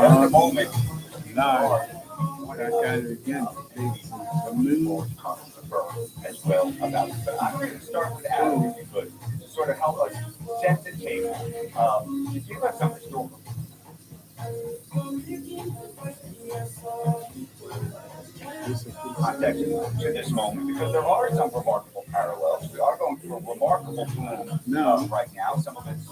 just a moment. Live. Back at it again. The middle. As well about it. But I'm going to start with Adam, if you could, to sort of help us set the table. Give us some historical context to this moment, because there are some remarkable parallels. We are going through a remarkable boom right now. Some of it's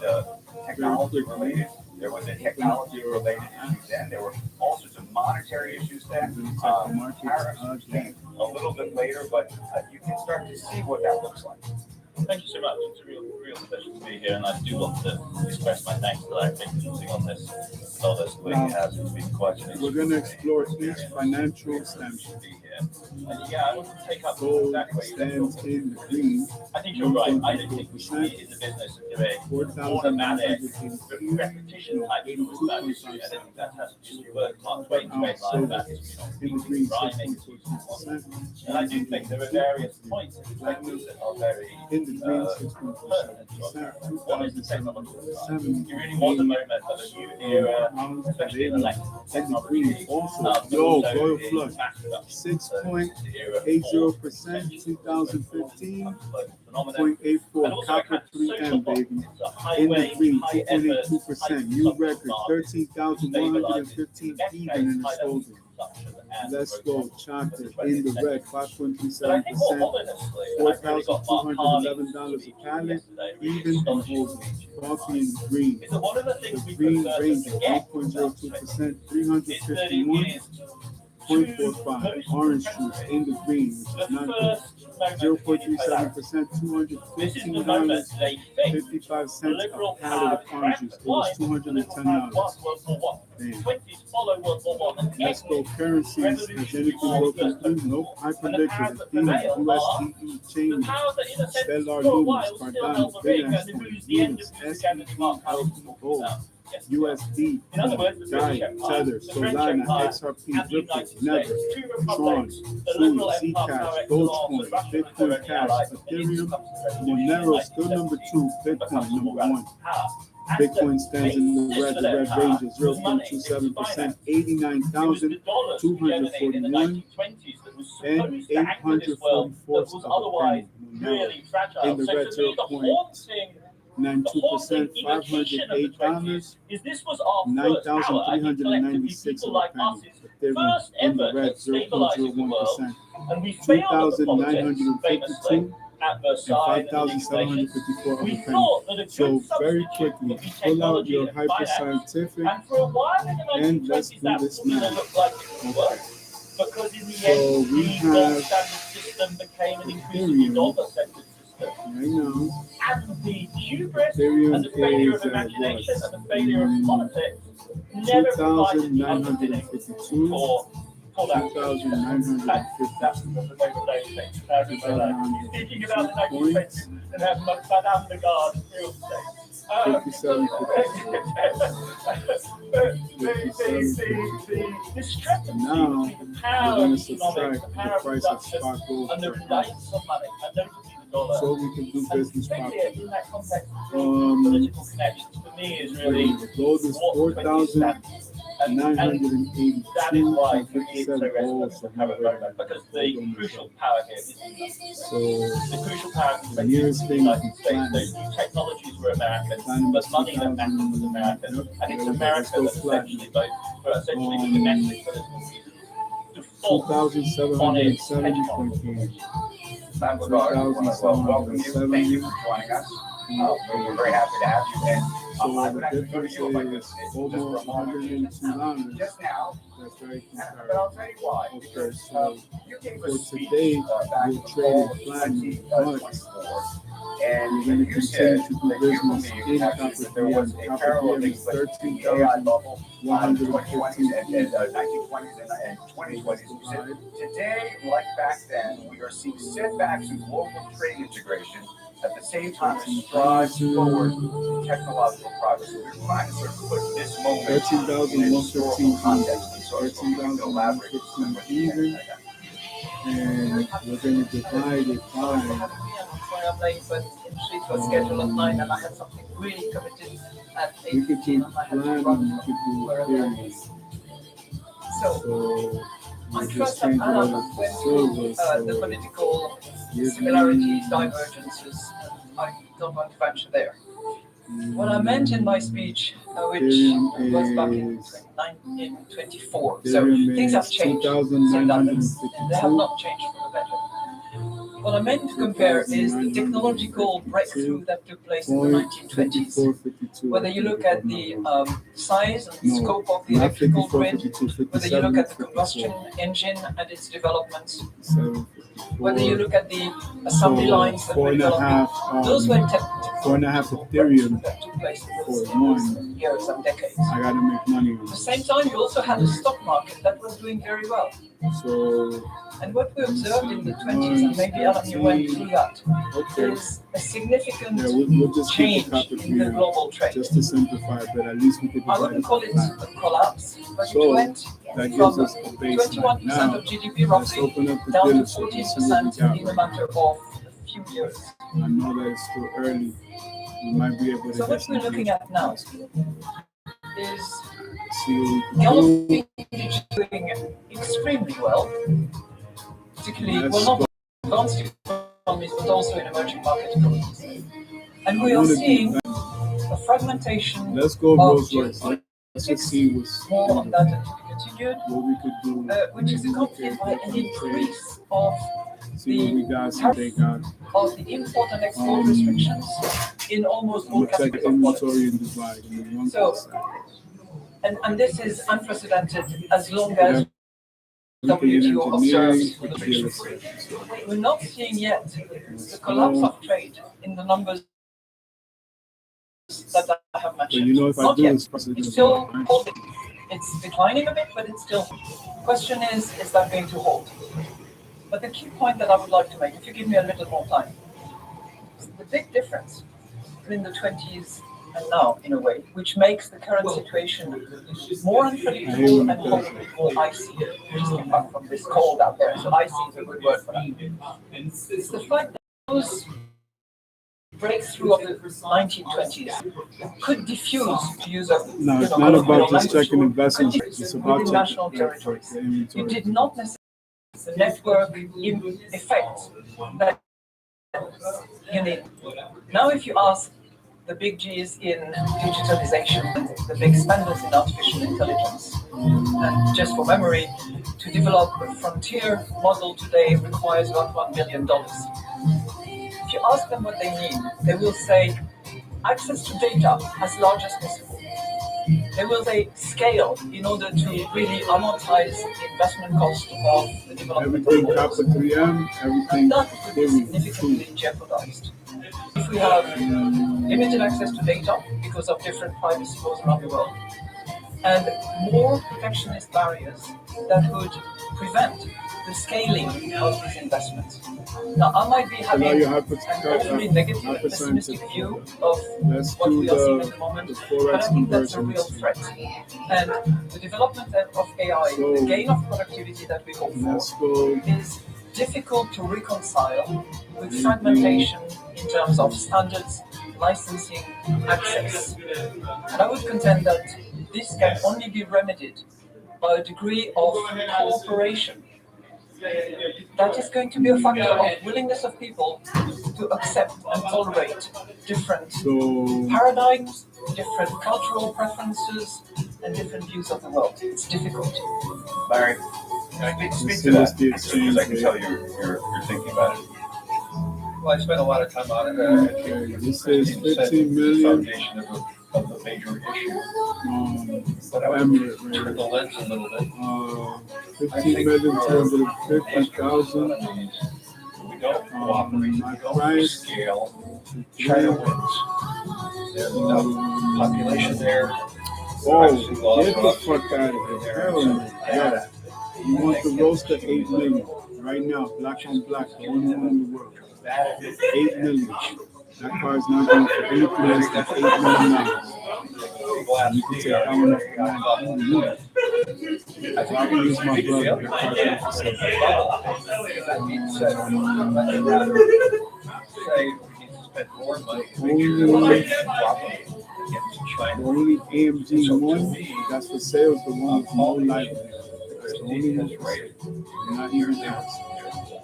technology related. There was a technology related issue then. There were all sorts of monetary issues then. Tariffs came a little bit later, but you can start to see what that looks like. Thank you so much. It's a real pleasure to be here, and I do want to express my thanks to Larry Dickinson on this. So this week has been quite an We're going to explore each financial stamp. And yeah, I want to take up Gold exactly stands in the green. I think you're right. I don't think we should be in the business of doing automatic repetition type of values. I don't think that has to do with Mark Twain's great line that is rhyming. And I do think there are various points in the language that are very pertinent. One is the technological side. You really want the moment of a new era, especially in the electrical technology. Royal Flush. 6.80%, 2015, 0.84 copper 3M, baby. In the green, 2.82%. New record, 13,115 even in the shoulder. Let's go. Chocolate in the red, 5.37%, $4,211 a pallet, even and holding. Coffee in the green. The green range, 1.02%, 351. 0.45 orange juice in the green, which is not good. 0.37%, $215, 55 cents a pallet of orange juice. It was $210. Damn. Let's go currencies. Has anything broken through? Nope. Hyperliquid, Athena, USDE, Chain, Stellar Lumens, Cardano, Big Ass Units, SEP, LP, Gold. USD, Guy, Tether, Solana, XRP, Ripple, Never, Tron, True, Zcash, Dogecoin, Bitcoin Cash, Ethereum, Monero still number 2, Bitcoin number 1. Bitcoin stands in the red range is 0.27%, 89,241 and 844 of a penny. Monero in the red 0.92%, $508, 9,396 of a penny. Ethereum in the red 0.01%, 2,952 and 5,754 of a penny. So very quickly, pull out your hyper scientific and let's do this math. Okay. So we have Ethereum. I know. Ethereum is what? 2,952. 2,952 points. 57. Now we're going to subtract the price of spot gold per ounce, so we can do business properly. Gold is 4,982.57 gold. Because the crucial power here is so the crucial power is the nearest thing is platinum. Those new technologies were American, but money that mattered was American, and it's America that essentially both for essentially domestic political reasons. 2,770.8. Welcome you. Thank you for joining us. We're very happy to have you. And so the difference is almost $102. Just now, that's very but I'll tell you why. Okay, so for today, we'll trade platinum, but and we're going to continue to do business in copper PM. Copper PM is 13,115 and 1920s and 2020s. Today, like back then, we are seeing setbacks in global trade integration at the same time as strides forward to technological progress. So we're trying to sort of put this moment in historical context and sort of elaborate even, and we're going to divide it by. I'm late, but in schedule of mine, and I had something really committed at 8. We could do planning, we could do theories. So So I we trust just that changed all Anna of the went through servers. the So political give similarities, me, divergences. I don't want to venture there. What I meant in my speech, which was back in 1924, so things have changed since then. They have not changed for the better. What I meant to compare is the technological breakthrough that took place in the 1920s. Whether you look at the size and scope of the electrical grid, whether you look at the combustion engine and its developments, whether you look at the assembly lines that were developing, those were 4.5 Ethereum that took place in for those one. years and decades. I gotta make money on At the it. same time, you also had a stock market that was doing very well. So And what we observed in the 20s, and maybe Alan, you went through that, is a significant we'll just keep change the copper in the global trade. just to simplify, but at least we could I divide wouldn't it call by it five. a collapse, but So, it went that gives from us a baseline. 21% Now, of GDP let's roughly open up the down to dealership and see what we 14% got in a right matter of a few years. now. I know that it's still early. We might be able to So get what some we're looking at now is see what we the can other do. thing is doing extremely well, particularly, Let's well, not go. advanced economies, but also in emerging market economies. And we I are wanna do seeing that. a fragmentation Let's go of Rolls Royce. Let's just geopolitics, see what's more on that and to be continued, what we could do. which is Maybe we accompanied by could an get some trade. increase of See what we got, see what they got. the import and export restrictions in almost all We'll check categories of products. inventory and divide. And then one So- side. And this is unprecedented as long as Everything in WTO observes engineering, the real restriction. estate. We're not seeing yet the collapse of trade in the numbers that I have But mentioned. you know, if I Not do yet. this, process It's is still right? holding. It's declining a bit, but it's still. Question is that going to hold? But the key point that I would like to make, if you give me a little more time, is the big difference between the 20s and now, in a way, which makes the current situation more unpredictable and probably more icy. We just came back from this cold out there, so icy is a good word for that. It's the fact that those breakthrough of the 1920s could diffuse, to use a No, it's not about just checking investments. could It's diffuse about within national checking territories. the You inventory. did not necessarily the network in effect that you need. Now, if you ask the big G's in digitalization, the big spenders in artificial intelligence, and just for memory, to develop a frontier model today requires about $1 billion. If you ask them what they need, they will say access to data as large as possible. They will say scale in order to really amortize the investment cost of the development Everything of copper models. 3M, everything And that could be theory. significantly jeopardized. If we have limited access to data because of different privacy laws around the world, and more protectionist barriers that would prevent the scaling of these investments. Now, I might be having Allow your an overly negative and pessimistic view of Let's what do we are seeing at the the moment, but Forex I think that's a real conversions. threat. And the development of AI, So, the gain of productivity that we hope for, Let's go. is difficult to reconcile with fragmentation in terms of standards, licensing, access. And I would contend that this can only be remedied by a degree of cooperation. That is going to be a factor of willingness of people to accept and tolerate different So, paradigms, different cultural preferences, and different views of the world. It's difficult. Larry, can I speak to that? Because I can tell you're thinking about it. Well, I spent a lot of time on it. okay, this is 15 million. Foundation of the major issue. But Emirate, Turn right? the lens a little bit. 15,250,000. We don't cooperate. We My don't price. scale. China wins. There's enough population there. Oh, get the fuck out of here. Hell no. Yeah. You want the roast at 8 million. Right now, black on black, the only one in the world. 8 million. That car is not going for anything less than $8 million. You can take that one off the line. If I can use my brother, that car's going for $7. That means that I'd rather say we need to spend more money to make sure that we're properly get to The China. only AMG one that's for sales, the one with no livelihood. University has rated. Not even that.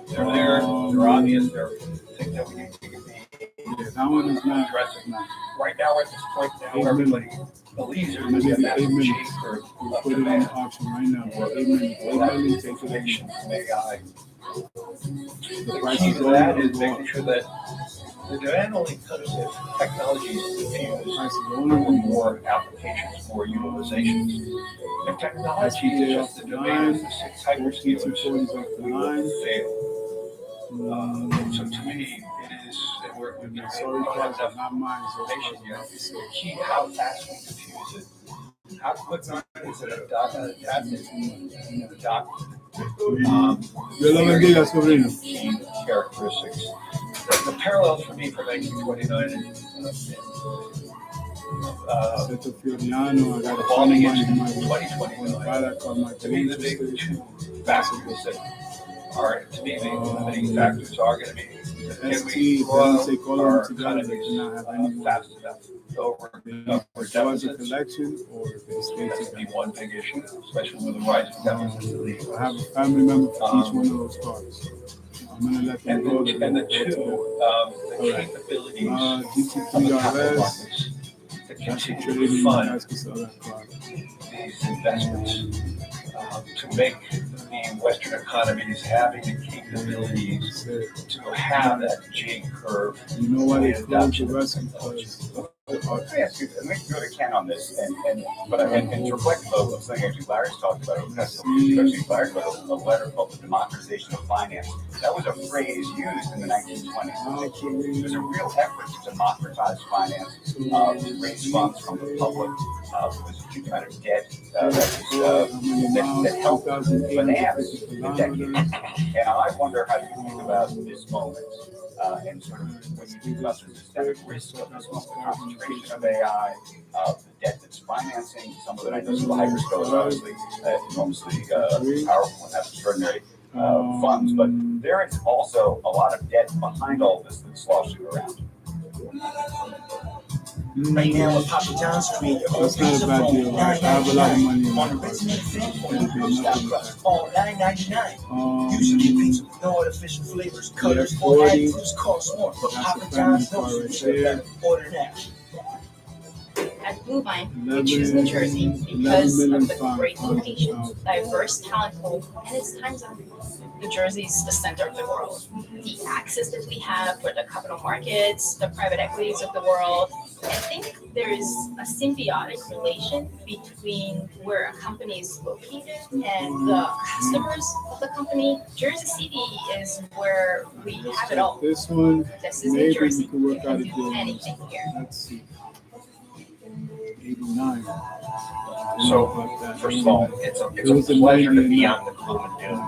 They're there, they're obvious, they're things that we need to be Yeah, that one is not addressing. not. Right now, at this point now, 8 everybody minutes. believes there's I'm going to gonna be a give you 8 massive minutes. change for We'll put it on auction right now. For 8 minutes. 8 minutes, take it. information from AI. The The price key is to going that to is go making up. sure that the demand only comes if technologies diffuse Price is for only going to go up. more applications, more utilizations. If technology SPJ is off just the the demand of line. the six hyperscalers, 240 is off the we will line. fail. So Mm, to me, it is that we're and we the don't sorry have cars are enough not mine. Those cars information are yet. not for It's sale. the key to how fast we diffuse it. How quickly is it adopted in the document? Dios lo bendiga, sobrino. Key characteristics. The parallels for me for 1929 and Seto Fioriano, I got a friend evolving of mine into who might 2029. want to buy that car, might To be me, the big interested. two factors that are, to me, the limiting factors are going to be, can we ST, grow they take all of our them together, they economies cannot have anyone. fast enough to overcome our If there was a deficits? collection or they stay That's to be together. one big issue, especially with the rising deficits of the I have a family member for each one of those cars. I'm gonna let them and go. the two, the capabilities of GT3 the capital RS, markets to that's a continue trading, to you fund guys can sell that car. these investments, to make the Western economies having the capabilities to have that J curve. You know why they closed the adoption of rest? technology. Because Let me ask you, let me go to Ken on this, and to reflect of something actually Larry's talked about, actually Larry wrote a letter called the democratization of finance. That was a phrase used in the 1920s. There's a real effort to democratize finance, to raise funds from the public. There was a kind of debt that helped finance the decade. And I wonder how you think about this moment. And sort of when you think about the systemic risk of this moment, the concentration of AI, the debt that's financing, some of it I know some of the hyperscalers obviously enormously powerful and have extraordinary funds, but there is also a lot of debt behind all this that's sloshing around. Right now at Papa John's, create your own That's not pizza a bad for deal. I have a lot of money in my on car. original thin or Can't Hebrew pay style nothing. crust, all $9.99. Usually pizza with no artificial flavors, colors, or 40. additives costs more. But That's a Papa family John's car knows right you serve there. better. Order now. At Blue Vine, we choose New Jersey because of the great location, diverse talent pool, and its time zone. New Jersey is the center of the world. The access that we have for the capital markets, the private equities of the world, I think there is a symbiotic relation between where a company is located and the customers of the company. Jersey City is where we have it all. This one, This is New maybe Jersey. we could work You out can a do deal. anything here. Let's see. 89. So, first of all, it's It was a a pleasure to 90 be and on the gloom and doom.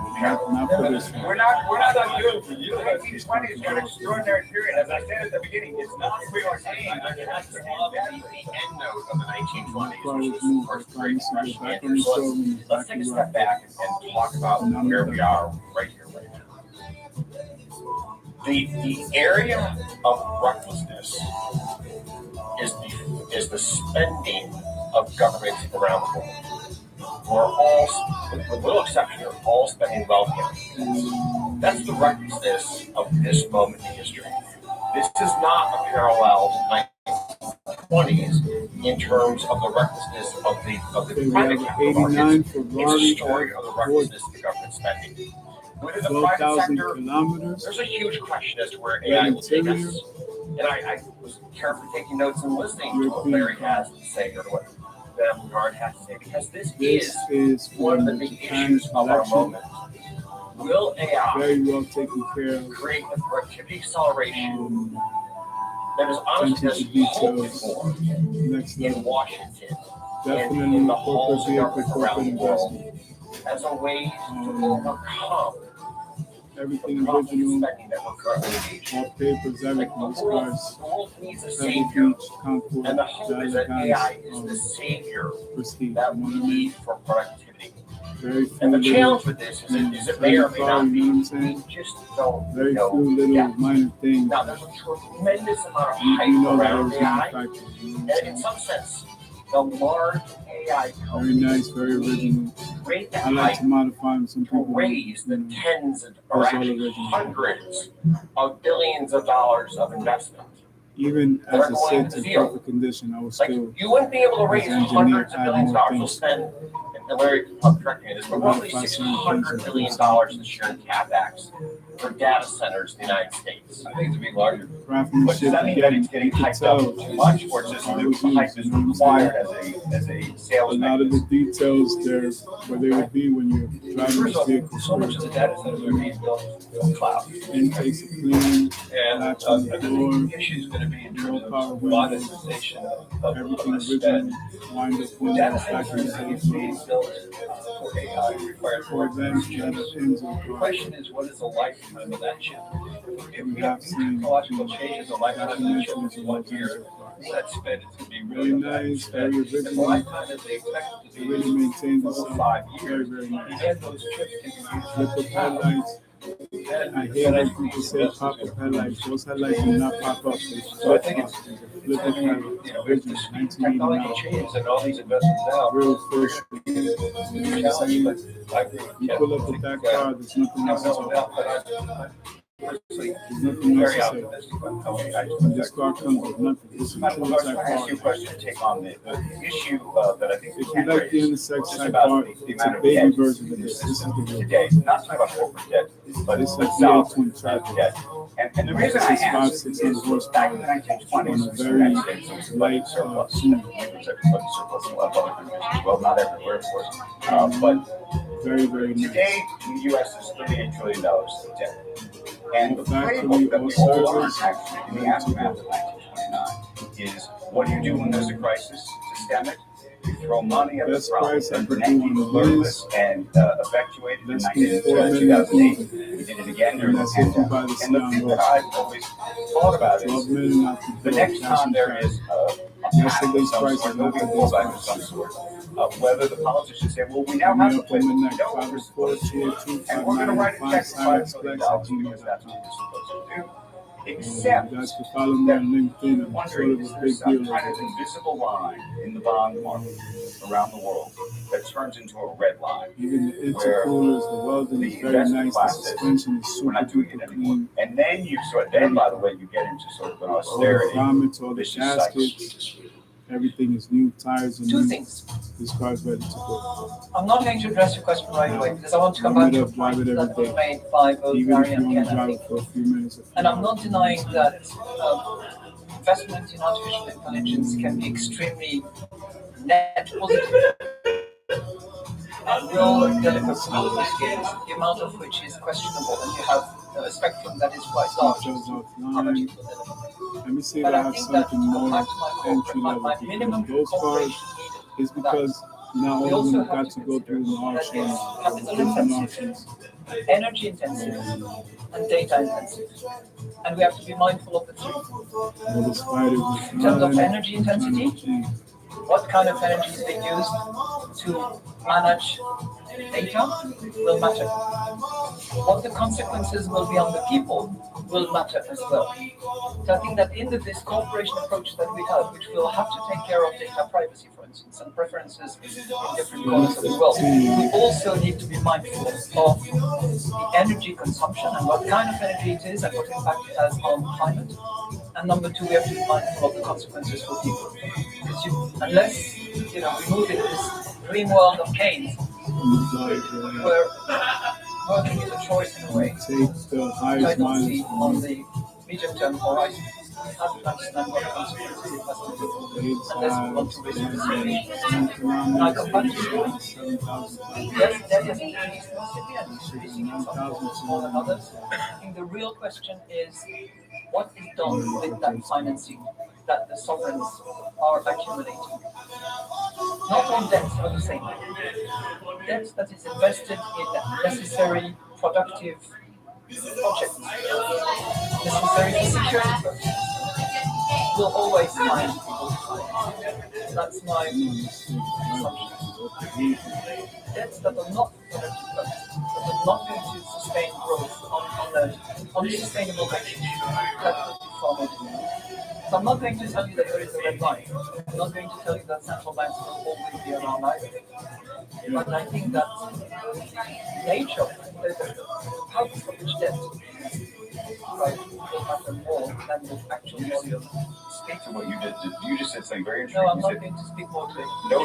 not for this one. We're not undoing for you. The 1920s were an extraordinary period. As I said at the beginning, it's not preordained. I mean, that's the end note of the 1920s, which was the first great depression. So let's take a step back and talk about where we are right here, right now. The area of recklessness is the spending of governments around the world. We're all, with little exception, are all spending well here. That's the recklessness of this moment in history. This is not a parallel to the 1920s in terms of the recklessness of the Okay, we private have capital 89 markets. for It's a Raleigh story of the recklessness of the government spending. Within the private 12,000 sector, kilometers. there's a huge question as to where AI will take us. And I was carefully taking notes and listening to what Larry has to say or what Van Guard has to say, because this is one of the big issues of our moment. Will AI very well taken care of. create the productivity acceleration that is Attention honestly to hoped details. for Next in level. Washington Definitely in the corporate halls of vehicle, government corporate around the world investment. as a way to overcome Everything the profit original, spending that we're currently engaged in. all papers, everything. This guy's The world needs a Pebble savior, Beach, Concord, and the hope is that Dallas, AI is the savior prestige. that You know we what I mean? need for productivity. Very few And the little, challenge with this is it may or may not be. you know what I'm We saying? just don't Very know few little yet. minor things. Now, there's a tremendous amount of You hype know that around those AI, manufacturers. You know and what I'm in saying? some sense, the large AI Very companies nice, very original. rate the I like height to modify them. Some to people raise the tens of, or Those are actually original. hundreds of billions of dollars of investment. even They're as it going sits to in the perfect condition, I was Like, still you wouldn't be able to raise as engineer, hundreds of add billions of more dollars. You'll things. spend, and Larry, I'm correcting you, this, but roughly modify certain things $600 and billion improve some this year in CapEx for data centers in the United States. I think it's to be larger. But does craftsmanship. that mean that Again, it's getting you can hyped up tell too much, or just the hype is required as a a sales lot of the mechanism? details there where they would be when you're driving First this off, vehicle. so much of the data centers are being built in the cloud. Intakes are clean, And latch on the I door, think the issue is going to be in no terms power of windows, monetization of everything the spend. original, wind up The windows, data back centers in are the being built for AI, required for events that have ends The of life. question is, what is the lifetime of that chip? If we have seen technological changes, the lifetime of the chip documentaries is of 1 those year. ends of life. That spend is going to be Very really nice, spend. very And the original. lifetime that they expect it to It be really maintains over itself. 5 Very, years. very nice. And those chips can be used Flip up headlights. I hate when people say pop up headlights. Those headlights do not pop up. They So I flip think up. it's, Flip up headlights. you know, if Original, this technology 1989. changes and all these investments now, Real first. challenge, but I agree with You Ken. pull up with that car, there's nothing No necessary. doubt, but I'm personally There's nothing very necessary. optimistic about how we When this car comes with nothing, this is a Madam tool Clerk, type I ask you a car. question to take on the issue that I think we If you can like the raise, unisex just type about car, the it's amount a of baby debt version of in the this. This is system the real. today. Not talking about corporate debt, but This is the sovereign V8 debt. And the reason I This is five, ask 600 is back in the horsepower 1920s, on a the very United States was light surplus. tune. It was a surplus in a lot of other countries as well, not everywhere, of course. But Very, very nice. today, the U.S. is $38 trillion of debt. And the Factory playbook that or we all learned service, actually in the aftermath of 1929 is what do you do when there's a crisis systemic? You throw money at the Best problem. price I And could Bernanke do on the learned list. this and evacuated in Less than 4 2008. million. He did it again during the That's if you pandemic. buy the And the Sion thing that Road. I've always thought about 12 is million not to the pay next cash time and there carry. is a Yesterday's some price sort, is there'll not be a today's pullback of price. some sort. Whether the politicians say, well, we now Me have a up place, on we midnight, know what we're 504 supposed to do, 202 and we're going to write a check for $5 billion Silence because that's what we're supposed to do. Except you guys can follow me on LinkedIn. I'm sort wondering, of is a there big some deal. kind of invisible line in the bond market around the world that turns into a red line? Even the Where intercoolers, the welding is the very investment nice. The class says, suspension is we're super not doing it duper anymore. clean. And then you by the way, you get into sort of an All the austerity, grommets, all the vicious cycle. gaskets, everything is new. Tires are Two new. things. This car's ready to go. I'm not going to address your question right away because I want to come back to a point that was made by both Even if Larry you and only Ken, I drive think. it for a few minutes. And I'm not denying that investment in artificial intelligence can be extremely net positive and will deliver economies gains, the amount of which is questionable, and you have a spectrum that is quite large. Details How much it offline. will deliver. Let me see if But I I have think that something to come more back to my entry corporate, level. my minimum Those cars cooperation needed is because not We all of also them have got to to go through an consider auction, that it's capital different intensive, auctions. energy intensive, and data intensive. And we have to be mindful of the three. All the spiders was In terms of done, energy intensity, gee, what kind of energy is being used to manage data will matter. What the consequences will be on the people will matter as well. So I think that in this cooperation approach that we have, which will have to take care of data privacy, for instance, and preferences in different corners of the world, we also need to be mindful of the energy consumption and what kind of energy it is and what impact it has on climate. And number two, we have to be mindful of the consequences for people. Because unless we move into this dream world of Keynes, where working is a choice in a way, take the which I highest don't see mileage on the medium-term horizon. We have to understand what consequences it has to people unless we want to risk the situation. And I come back to the point. Yes, that has increased massively and increasing in some forms more than others. I think the real question is what is done with that financing that the sovereigns are accumulating. Not on debts, but the same. Debts that is invested in necessary, productive projects, necessary for security purposes, will always find people to finance. That's my assumption. Debts that are not for productive purposes, that are not going to sustain growth on an unsustainable basis, that will be far more difficult. So I'm not going to tell you that there is a red line. I'm not going to tell you that central banks will always be around either. But I think that nature, the purpose of which debt will matter more than the actual volume. Speak to what you just said something very interesting. No, I'm You not said going to speak more to it. no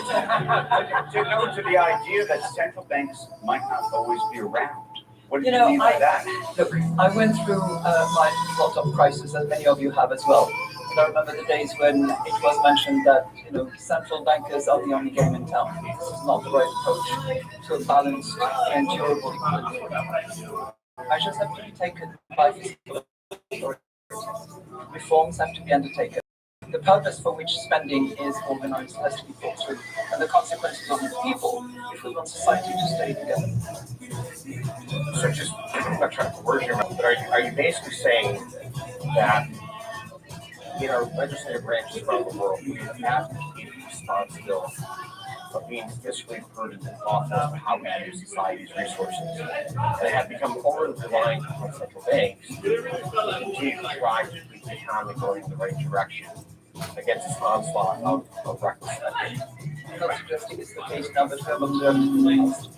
to the idea that central banks might not always be around. What do you mean by that? Look, I went through my lot of crisis, as many of you have as well. And I remember the days when it was mentioned that central bankers are the only game in town. This is not the right approach to a balanced and durable equilibrium. Measures have to be taken by fiscal authorities. Reforms have to be undertaken. The purpose for which spending is organized has to be thought through, and the consequences on the people if we want society to stay together. So just, I'm not trying to word here, but are you basically saying that in our legislative branches around the world, we have abdicated responsibility of being fiscally prudent and thoughtful as to how we use society's resources, and have become overly reliant on central banks to continue to try to keep the economy going in the right direction against this onslaught of reckless spending? I'm not suggesting it's the case now, but we have observed things.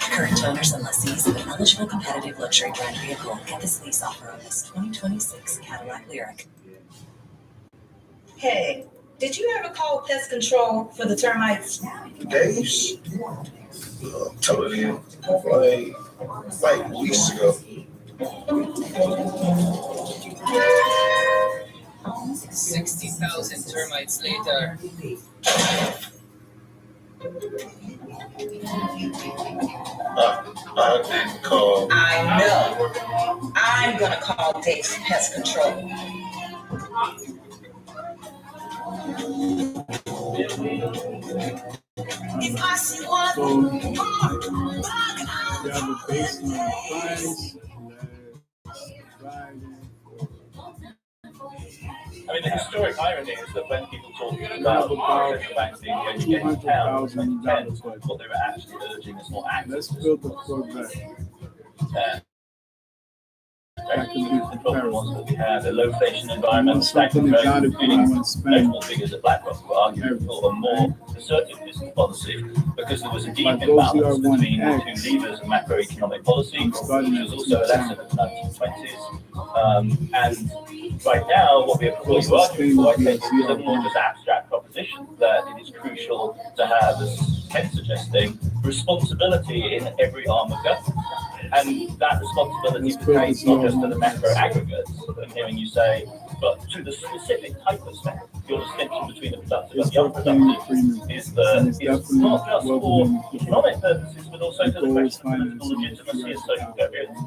Current owners and lessees of an eligible competitive luxury brand vehicle get this lease offer on this 2026 Cadillac Lyriq. Hey, did you ever call pest control for the termites? Days. Totally like weeks ago. 60,000 termites later. I didn't call. I know. I'm gonna call Dave's Pest Control. If I see one, So you have a baseline price. I mean, the historic irony is that when people talk about central banks being the only game in town in 2010, what they were actually urging is more active. Let's build the Corvette. That can be control ones that we had, a low-inflation environment, stagnant growth, including notable figures at BlackRock who argued for a more assertive business policy because there was a deep imbalance between the two levers of macroeconomic policy, which was also a lesson of the 1920s. And right now, what we are arguing for, I think, is a more just abstract proposition that it is crucial to have, as Ken's suggesting, responsibility in every arm of government. And that responsibility pertains not just to the macro aggregates. I'm hearing you say, but to the specific type of spend. Your distinction between the productive and the unproductive is not just for economic purposes, but also for the question of political legitimacy and social coherence.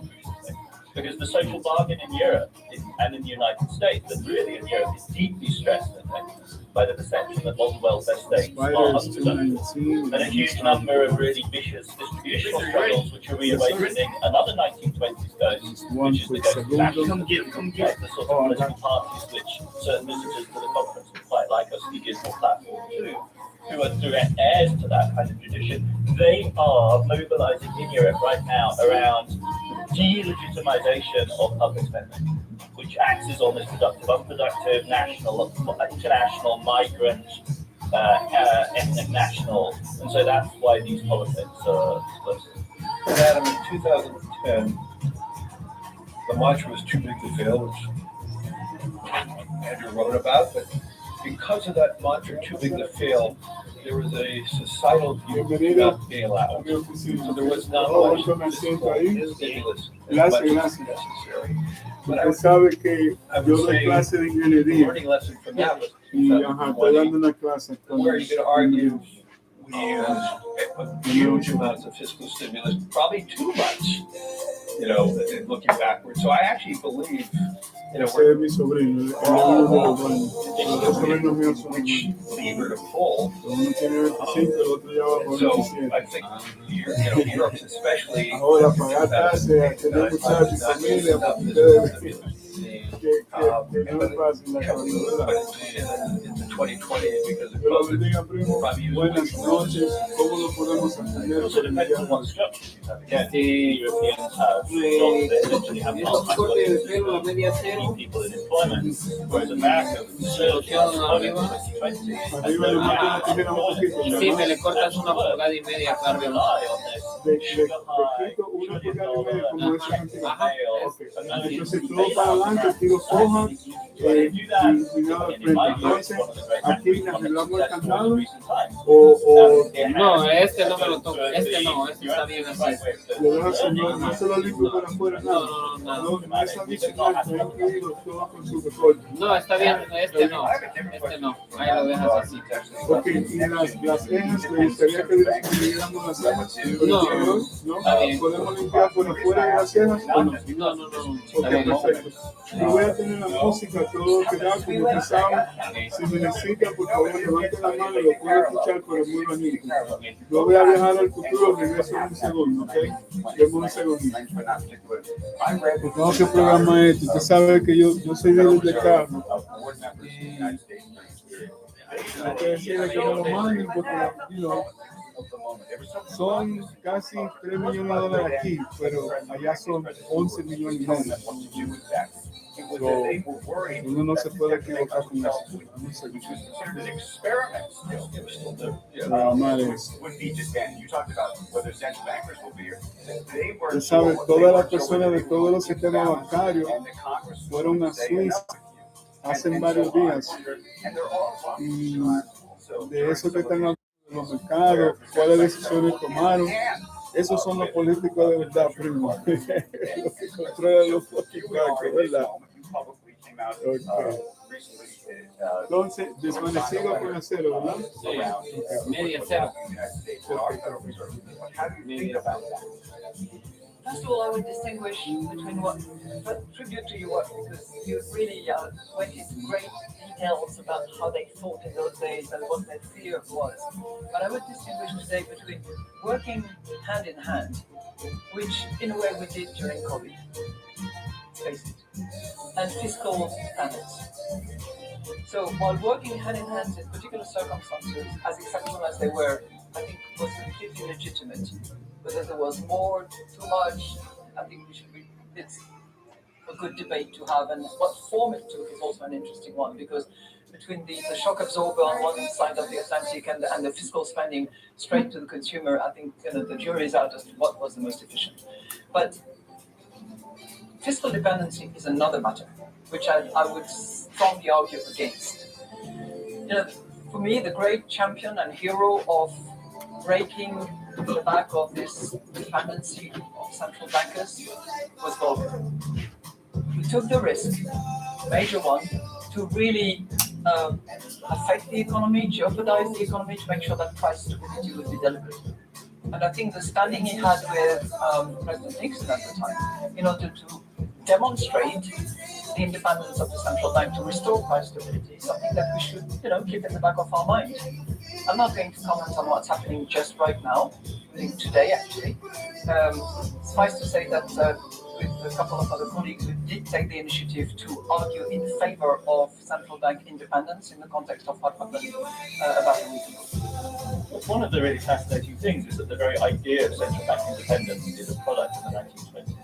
Because the social bargain in Europe and in the United States, but really in Europe, is deeply stressed, I think, by the perception that modern welfare states are unproductive. And a huge number of really vicious distributional struggles, which are reawakening another 1920s ghost, which is the ghost of fascism. The sort of political parties which certain visitors to the conference would quite like us to give more platform to, who are direct heirs to that kind of tradition. They are mobilizing in Europe right now around delegitimization of public spending, which axes on this productive, unproductive, national, international, migrant, ethnic, national, and so that's why these politics are explosive. Adam, in 2010, the mantra was too big to fail, which Andrew wrote about, but because of that mantra, too big to fail, there was a societal view about bailout. So there was not much stimulus as much as necessary. But I sabe que I yo would doy say clase de the ingeniería learning lesson from that was y estoy dando una clase where you could argue we used huge amounts of fiscal stimulus, probably too much, looking backwards. So I actually believe, Ese es mi sobrino, el uno de los dueños. Los sobrinos míos son which lever to pull. uno tiene 25, el otro ya va por So 27. I think Europe especially. Ahora pagar taxes, a tener muchachos y familia, porque ustedes que no es fácil la cosa, ¿verdad? In the 2020, because of Dios lo COVID, bendiga, primo. Buenas noches. ¿Cómo lo podemos atender It also por el depends día on de what hoy? structure you have. Again, the Europeans have jobs that essentially have Esos cortes de pelo, la media cero, people in employment, whereas America surged in employment in 2020. Arriba le meten la tijera un poquito. y sí, me le cortas una pulgada y media acá arriba. Rely on this Le sugar high, quito una pulgada y media como esa cantidad. Ajá. Entonces todo para adelante, tiro soja y nada al frente. Entonces aquí le arreglamos el candado o No, este no me lo toco, este no, este está bien así. lo dejas así, no se lo limpio por afuera, nada. No, No es adicional, hay que irlo todo con su recorte. no, está bien, este no, ahí lo dejas así. Ok, y las cejas, me gustaría que dividamos las cejas. No, ¿no? está bien. ¿Podemos limpiar por afuera de las cejas o no? No, Ok, está bien. perfecto. Yo voy a tener la música, todo que da, como pensaba. Si me necesita, por favor, levante la mano, lo puedo escuchar, pero muy bonito. Yo voy a viajar al futuro, regreso en un segundo, ¿ok? Demos un segundito. Tengo que programar esto. Usted sabe que yo soy líder de carro. Hay que decirle que me lo manden porque, son casi 3 millones de dólares aquí, pero allá son 11 millones y medio. Uno no se puede equivocar con eso. Usted sabe, todas las personas de todos los sistemas bancarios fueron a Suiza hace varios días. Y de eso que están hablando de los mercados, cuáles decisiones tomaron. Esos son los políticos de verdad, primo. Los que controlan los políticos, ¿verdad? Okay. Entonces, desvanecido con acero, ¿verdad? Sí, media cero. First of all, I would distinguish between what, but tribute to your work, because you really went into great details about how they thought in those days and what their fear was. But I would distinguish today between working hand in hand, which in a way we did during COVID, face it, and fiscal standards. So while working hand in hand in particular circumstances, as exceptional as they were, I think was completely legitimate. Whether there was more, too much, I think it's a good debate to have, and what form it took is also an interesting one, because between the shock absorber on one side of the Atlantic and the fiscal spending straight to the consumer, I think the jury is out as to what was the most efficient. But fiscal dependency is another matter, which I would strongly argue against. For me, the great champion and hero of breaking the back of this dependency of central bankers was Volcker, who took the risk, major one, to really affect the economy, jeopardize the economy, to make sure that price stability would be delivered. And I think the standing he had with President Nixon at the time, in order to demonstrate the independence of the central bank to restore price stability, is something that we should, keep in the back of our mind. I'm not going to comment on what's happening just right now, today actually. Suffice to say that with a couple of other colleagues, we did take the initiative to argue in favor of central bank independence in the context of what happened about a week ago. One of the really fascinating things is that the very idea of central bank independence is a product of the 1920s.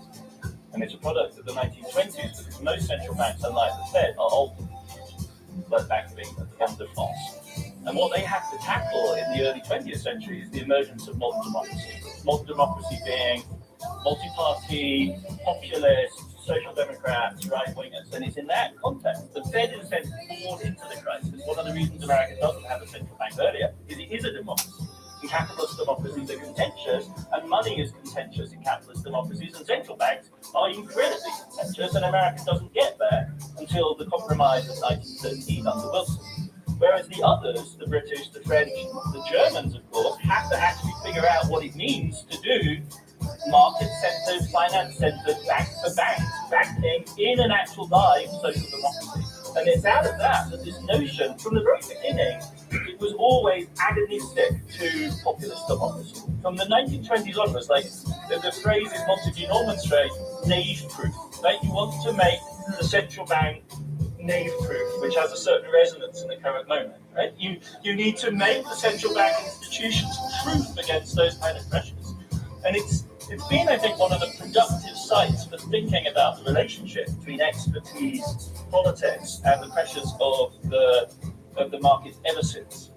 And it's a product of the 1920s because most central banks, unlike the Fed, are old. Like Bank of England and the France. And what they have to tackle in the early 20th century is the emergence of modern democracy. Modern democracy being multi-party, populist, social democrats, right-wingers. And it's in that context the Fed is then born into the crisis. One of the reasons America doesn't have a central bank earlier is it is a democracy. And capitalist democracies are contentious, and money is contentious in capitalist democracies, and central banks are incredibly contentious, and America doesn't get there until the compromise of 1913 under Wilson. Whereas the others, the British, the French, the Germans, of course, course, have to actually figure out what it means to do market-centered, finance-centered, bank-to-bank banking in an actual live social democracy. And it's out of that this notion, from the very beginning, it was always agonistic to populist democracy. From the 1920s onwards, like the phrase is Montague Norman's phrase, naive-proof. Right? You want to make the central bank naive-proof, which has a certain resonance in the current moment. Right? You need to make the central bank institutions proof against those kind of pressures. And it's been, I think, one of the productive sites for thinking about the relationship between expertise, politics, and the pressures of the market ever since.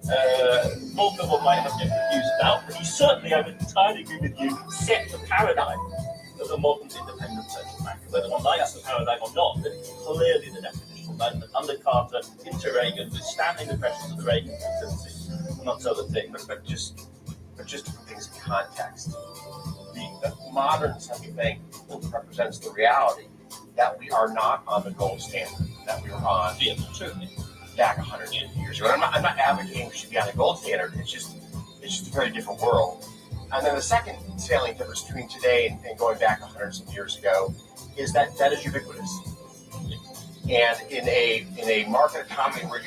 Multiple might have different views about, but he certainly, I would entirely agree with you, set the paradigm of the modern independent central bank. Whether one likes the paradigm or not, but it's clearly the definition. Like under Carter, into Reagan, withstanding the pressures of the Reagan presidency, amongst other things. But just to put things in context, the modern central bank represents the reality that we are not on the gold standard that we were on back 100 years ago. And I'm not advocating we should be on the gold standard. It's just a very different world. And then the second salient difference between today and going back 100 some years ago is that debt is ubiquitous. And in a market economy where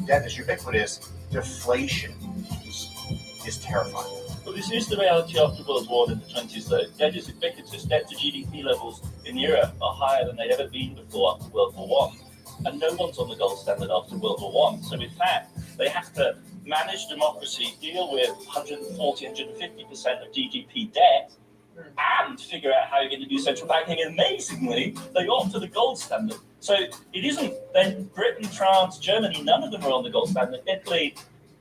debt is ubiquitous, deflation is terrifying. Well, this is the reality after World War in the 20s, though. Debt is ubiquitous. Debt to GDP levels in Europe are higher than they'd ever been before after World War I. And no one's on the gold standard after World War I. So, in fact, they have to manage democracy, deal with 140, 150% of GDP debt, and figure out how you're going to do central banking. And amazingly, they opt to the gold standard. So it isn't then Britain, France, Germany, none of them are on the gold standard. Italy,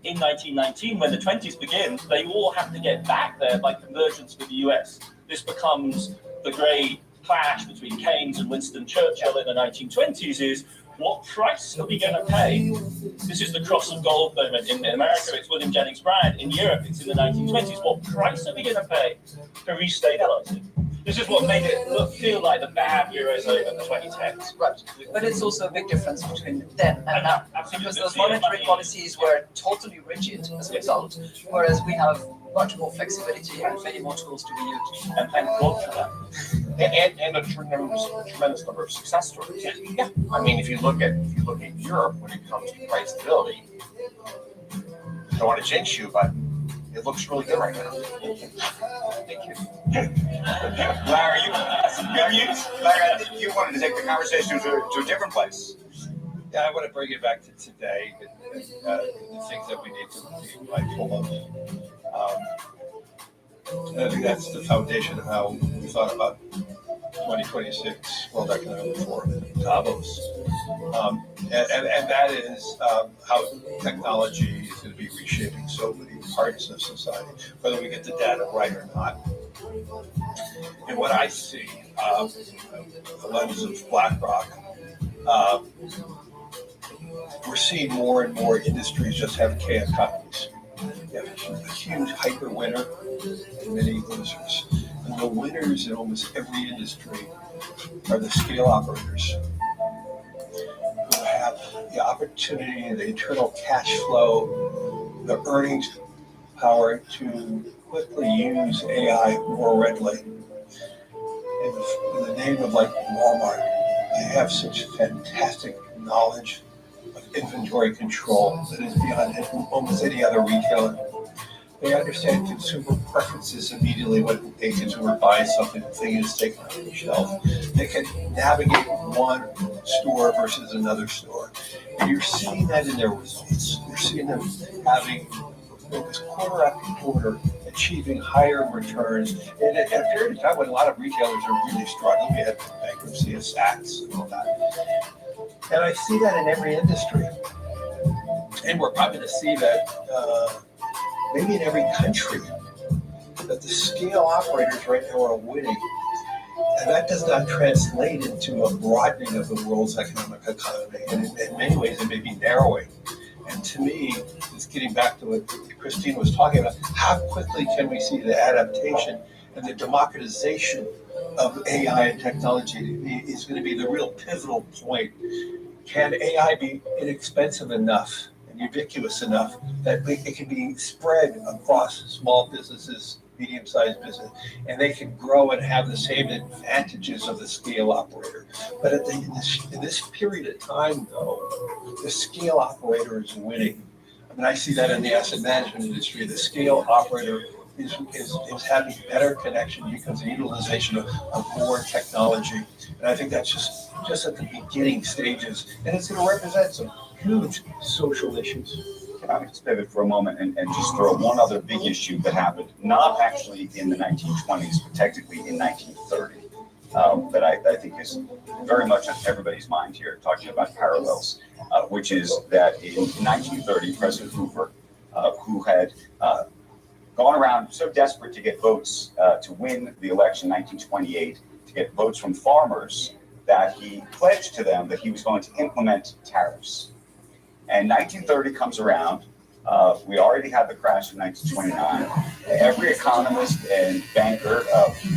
in 1919, when the 20s begin, they all have to get back there by convergence with the US. This becomes the great clash between Keynes and Winston Churchill in the 1920s is, what price are we going to pay? This is the cross of gold moment. In America, it's William Jennings Bryan. In Europe, it's in the 1920s. What price are we going to pay to restabilize it? This is what made it feel like the bad Eurozone in the 2010s. Right. But it's also a big difference between then and now. Because those monetary policies were totally rigid as a result, whereas we have much more flexibility and many more tools to be used. And thank God for that. And a tremendous number of success stories. Yeah. I mean, if you look at Europe when it comes to price stability, I don't want to jinx you, but it looks really good right now. Thank you. Larry, you have some good news. Larry, I think you wanted to take the conversation to a different place. Yeah, I want to bring it back to today and the things that we need to be mindful of. I think that's the foundation of how we thought about 2026 World Economic Forum in Davos. And that is how technology is going to be reshaping so many parts of society, whether we get the data right or not. And what I see, the lens of BlackRock, we're seeing more and more industries just have canned companies. You have a huge hyper winner and many losers. And the winners in almost every industry are the scale operators who have the opportunity, the internal cash flow, the earnings power to quickly use AI more readily. In the name of like Walmart, they have such fantastic knowledge of inventory control that is beyond almost any other retailer. They understand consumer preferences immediately when a consumer buys something, the thing is taken off the shelf. They can navigate one store versus another store. And you're seeing that in their results. You're seeing them having quarter after quarter achieving higher returns. And at a period of time when a lot of retailers are really struggling, we had the bankruptcy of Saks and all that. And I see that in every industry. And we're probably going to see that maybe in every country, that the scale operators right now are winning. And that does not translate into a broadening of the world's economic economy. And in many ways, it may be narrowing. And to me, it's getting back to what Christine was talking about. How quickly can we see the adaptation and the democratization of AI and technology is going to be the real pivotal point. Can AI be inexpensive enough? And ubiquitous enough that it can be spread across small businesses, medium-sized business, and they can grow and have the same advantages of the scale operator. But in this period of time, though, the scale operator is winning. I mean, I see that in the asset management industry. The scale operator is having better connection because of utilization of more technology. And I think that's just at the beginning stages. And it's going to represent some huge social issues. Can I just pivot for a moment and just throw one other big issue that happened, not actually in the 1920s, but technically in 1930, that I think is very much on everybody's mind here, talking about parallels, which is that in 1930, President Hoover, who had gone around so desperate to get votes to win the election in 1928, to get votes from farmers, that he pledged to them that he was going to implement tariffs. And 1930 comes around. We already had the crash in 1929. Every economist and banker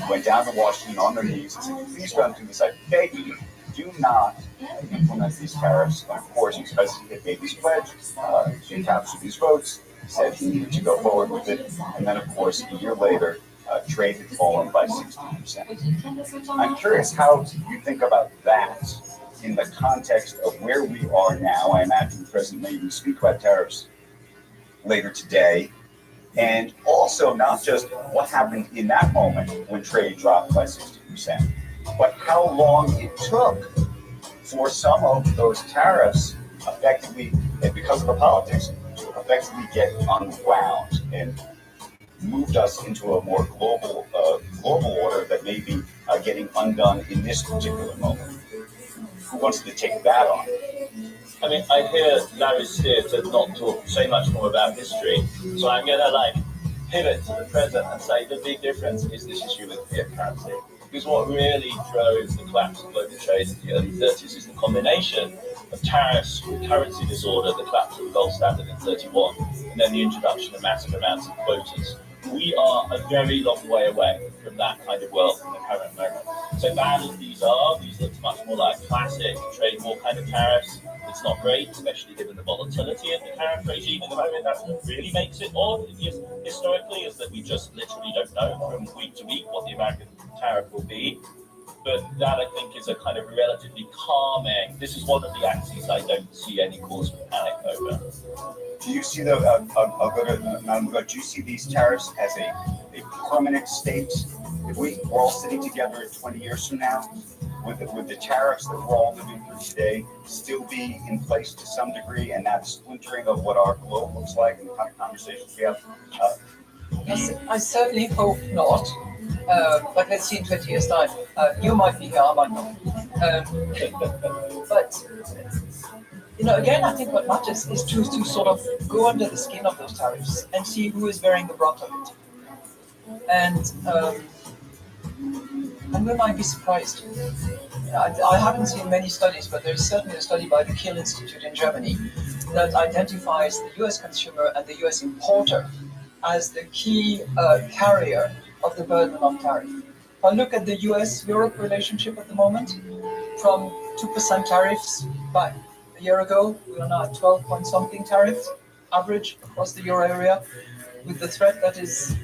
went down to Washington on their knees and said, please run through this. I beg you, do not implement these tariffs. And of course, because he had made this pledge, he captured these votes, said he needed to go forward with it. And then, of course, a year later, trade had fallen by 60%. I'm curious how you think about that in the context of where we are now. I imagine the president may even speak about tariffs later today. And also not just what happened in that moment when trade dropped by 60%, but how long it took for some of those tariffs effectively, and because of the politics, to effectively get unwound and moved us into a more global order that may be getting undone in this particular moment. Who wants to take that on? I mean, I hear Larry Steer to not say much more about history, so I'm going to pivot to the present and say the big difference is this issue with fiat currency. Because what really drove the collapse of global trade in the early 30s is the combination of tariffs with currency disorder, the collapse of the gold standard in 31, and then the introduction of massive amounts of quotas. We are a very long way away from that kind of world in the current moment. So bad as these look much more like classic trade war kind of tariffs. It's not great, especially given the volatility of the tariff regime at the moment. That's what really makes it odd historically, is that we just literally don't know from week to week what the American tariff will be. But that, I think, is a kind of relatively calming. This is one of the axes I don't see any cause for panic over. Do you see do you see these tariffs as a permanent state? If we're all sitting together 20 years from now, would the tariffs that we're all living through today still be in place to some degree, and that splintering of what our globe looks like and the kind of conversations we have? I certainly hope not. But let's see in 20 years' time. You might be here, I might not. But again, I think what matters is to sort of go under the skin of those tariffs and see who is bearing the brunt of it. And we might be surprised. I haven't seen many studies, but there's certainly a study by the Kiel Institute in Germany that identifies the US consumer and the US importer as the key carrier of the burden of tariff. If I look at the US-Europe relationship at the moment, from 2% tariffs back a year ago, we are now at 12 point something tariffs, average across the euro area. With the threat that is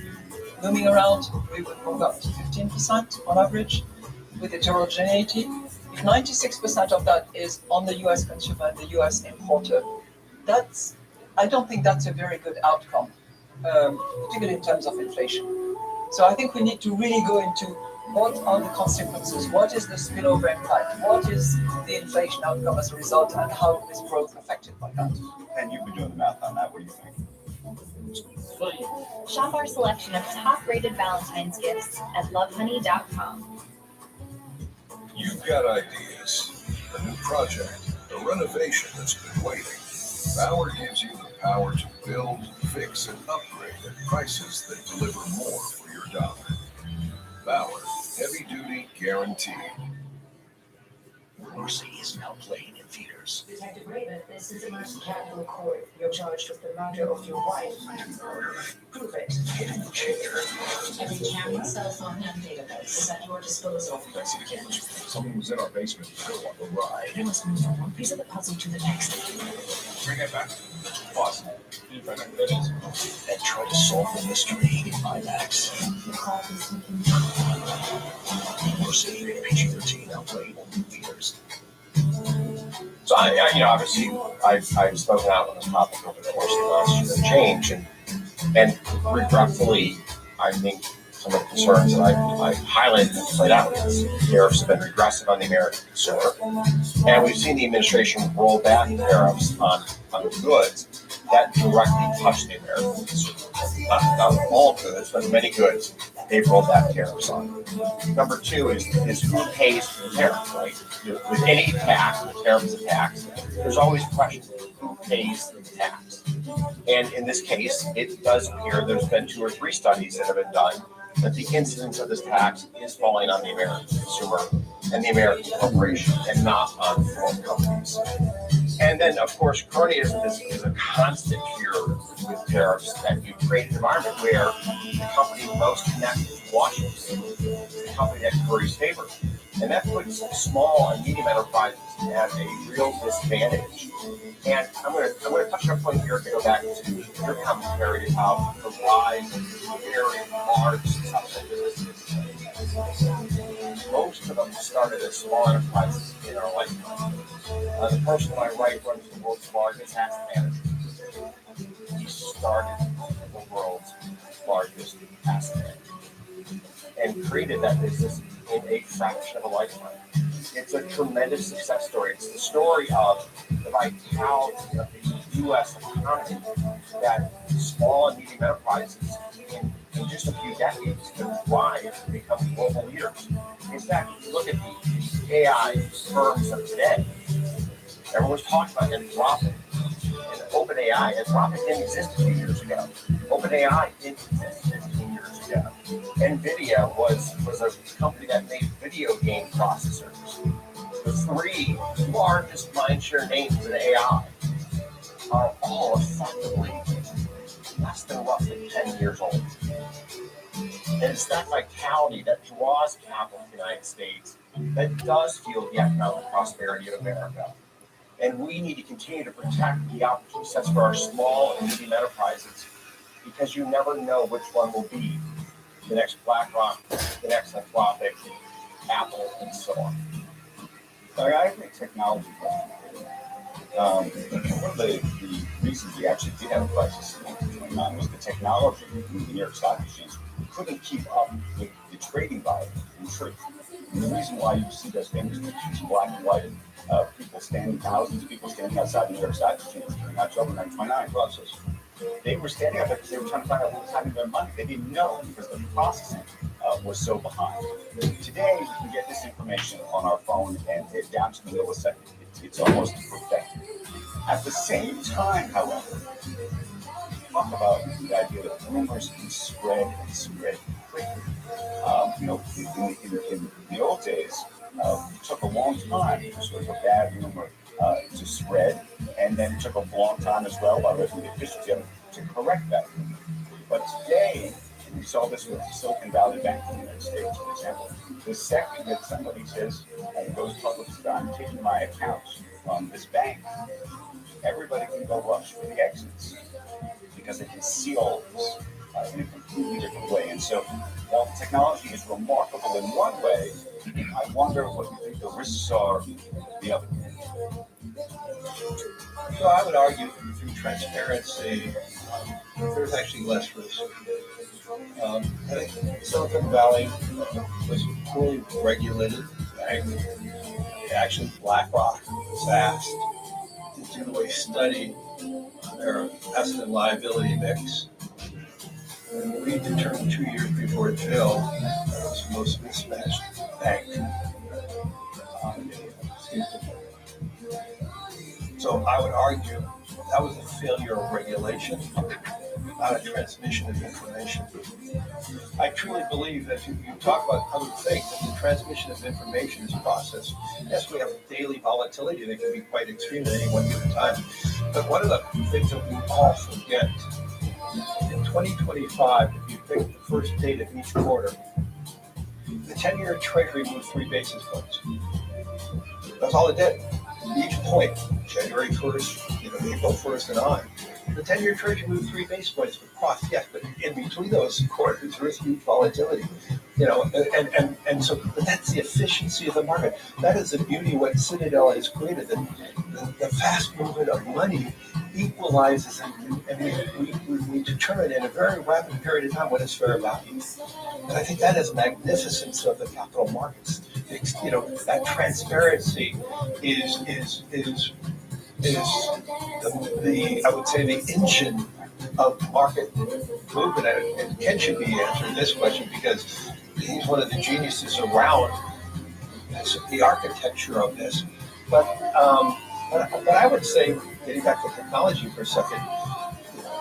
looming around, we would move up to 15% on average. With heterogeneity, if 96% of that is on the US consumer and the US importer, I don't think that's a very good outcome, particularly in terms of inflation. So I think we need to really go into what are the consequences, what is the spillover impact, what is the inflation outcome as a result, and how is growth affected by that. And you've been doing the math on that. What do you think? Shop our selection of top-rated Valentine's gifts at lovehoney.com. You've got ideas, a new project, a renovation that's been waiting. Bauer gives you the power to build, fix, and upgrade at prices that deliver more for your dollar. Bauer, heavy duty guaranteed. Morrissey is now playing in theaters. Detective Raven, this is Emerson Capital Court. You're charged with the murder of your wife. Prove it. Every camera, cell phone, and database is at your disposal. Let's see the cameras. Someone was in our basement. I don't want to ride. You must move from one piece of the puzzle to the next. Bring it back. Pause. And try to solve the mystery in IMAX. The clock is ticking. Morrissey, PG-13, now playing in theaters. So obviously, I've spoken out on this topic over the course of the last year and change, and regretfully, I think some of the concerns that I've highlighted and played out is tariffs have been regressive on the American consumer, and we've seen the administration roll back tariffs on goods that directly touch the American consumer. Not all goods, but many goods they've rolled back tariffs on. Number two is who pays for the tariff, right? With any tax, the tariff is a tax, there's always questions of who pays the tax. And in this case, it does appear there's been 2 or 3 studies that have been done that the incidence of this tax is falling on the American consumer and the American corporation and not on foreign companies. And then, of course, cronyism is a constant here with tariffs, that you create an environment where the company most connected to Washington is the company that curries favor. And that puts small and medium enterprises at a real disadvantage. And I'm going to touch on a point here to go back to your commentary about the rise of very large businesses. Most of them started as small enterprises in our lifetime. The person on my right runs the world's largest asset manager. He started the world's largest asset manager and created that business in a fraction of a lifetime. It's a tremendous success story. It's the story of the vitality of the U.S. economy, that small and medium enterprises in just a few decades can thrive and become global leaders. In fact, if you look at the AI firms of today, everyone's talking about Anthropic and OpenAI. Anthropic didn't exist a few years ago. OpenAI didn't exist 15 years ago. NVIDIA was a company that made video game processors. The 3 largest mindshare names in AI are all effectively less than roughly 10 years old. And it's that vitality that draws capital to the United States that does fuel the economic prosperity of America. And we need to continue to protect the opportunity sets for our small and medium enterprises, because you never know which one will be the next BlackRock, the next Anthropic, Apple, and so on. I have a technology question. One of the reasons we actually did have a crisis in 1929 was the technology in the New York Stock Exchange couldn't keep up with the trading volume in truth. And the reason why you see those famous pictures in black and white, thousands of people standing outside the New York Stock Exchange during October 1929 process. They were standing out there because they were trying to find out what was happening to their money. They didn't know because the processing was so behind. Today, we can get this information on our phone and it down to the millisecond. It's almost perfect. At the same time, however, talk about the idea that rumors can spread and spread quickly. In the old days, it took a long time for sort of a bad rumor to spread, and then it took a long time as well by the officials to correct that rumor. But today, we saw this with the Silicon Valley Bank in the United States, for example. The second that somebody says, goes public, I'm taking my accounts from this bank, everybody can go rush for the exits because they can see all of this in a completely different way. And so, while technology is remarkable in one way, I wonder what you think the risks are the other. So I would argue through transparency, there's actually less risk. I think Silicon Valley was a poorly regulated bank. Actually, BlackRock was asked to do a study on their asset and liability mix. And we determined 2 years before it failed that it was the most mismatched bank. So I would argue that was a failure of regulation, not a transmission of information. I truly believe that you talk about other things, that the transmission of information is processed. Yes, we have daily volatility that can be quite extreme at any one given time. But one of the things that we all forget, in 2025, if you pick the first date of each quarter, the 10-year Treasury moved 3 basis points. That's all it did. Each point, January 1st, April 1st, and on. The 10-year Treasury moved 3 basis points across, yes, but in between those quarters, there is huge volatility. And so, but that's the efficiency of the market. That is the beauty of what Citadel has created. The fast movement of money equalizes, and we determine in a very rapid period of time what is fair value. And I think that is magnificence of the capital markets. That transparency is the I would say the engine of market movement. And Ken should be answering this question because he's one of the geniuses around the architecture of this. But I would say, getting back to technology for a second,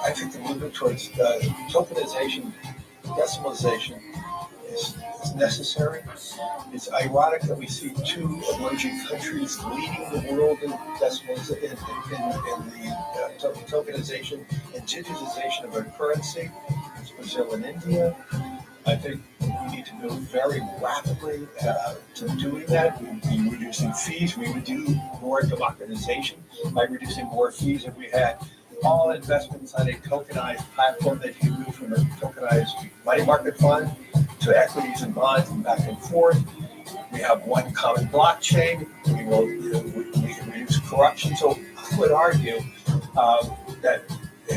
I think the movement towards tokenization, decimalization is necessary. It's ironic that we see 2 emerging countries leading the world in decimalization, in the tokenization and digitization of our currency. It's Brazil and India. I think we need to move very rapidly to doing that. We'd be reducing fees. We would do more democratization by reducing more fees if we had all investments on a tokenized platform that you move from a tokenized money market fund to equities and bonds and back and forth. We have one common blockchain. We can reduce corruption. So I would argue that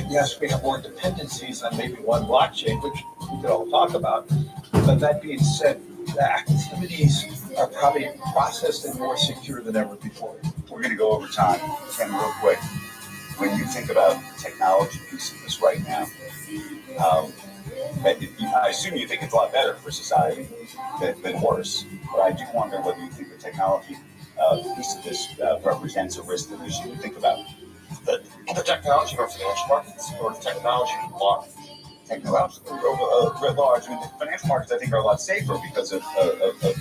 yes, we have more dependencies on maybe one blockchain, which we could all talk about. But that being said, the activities are probably processed and more secure than ever before. We're going to go over time. Ken, real quick. When you think about the technology piece of this right now, I assume you think it's a lot better for society than worse. But I do wonder whether you think the technology piece of this represents a risk that we should think about. The technology for financial markets or the technology large? Technology writ large. I mean, the financial markets, I think, are a lot safer because of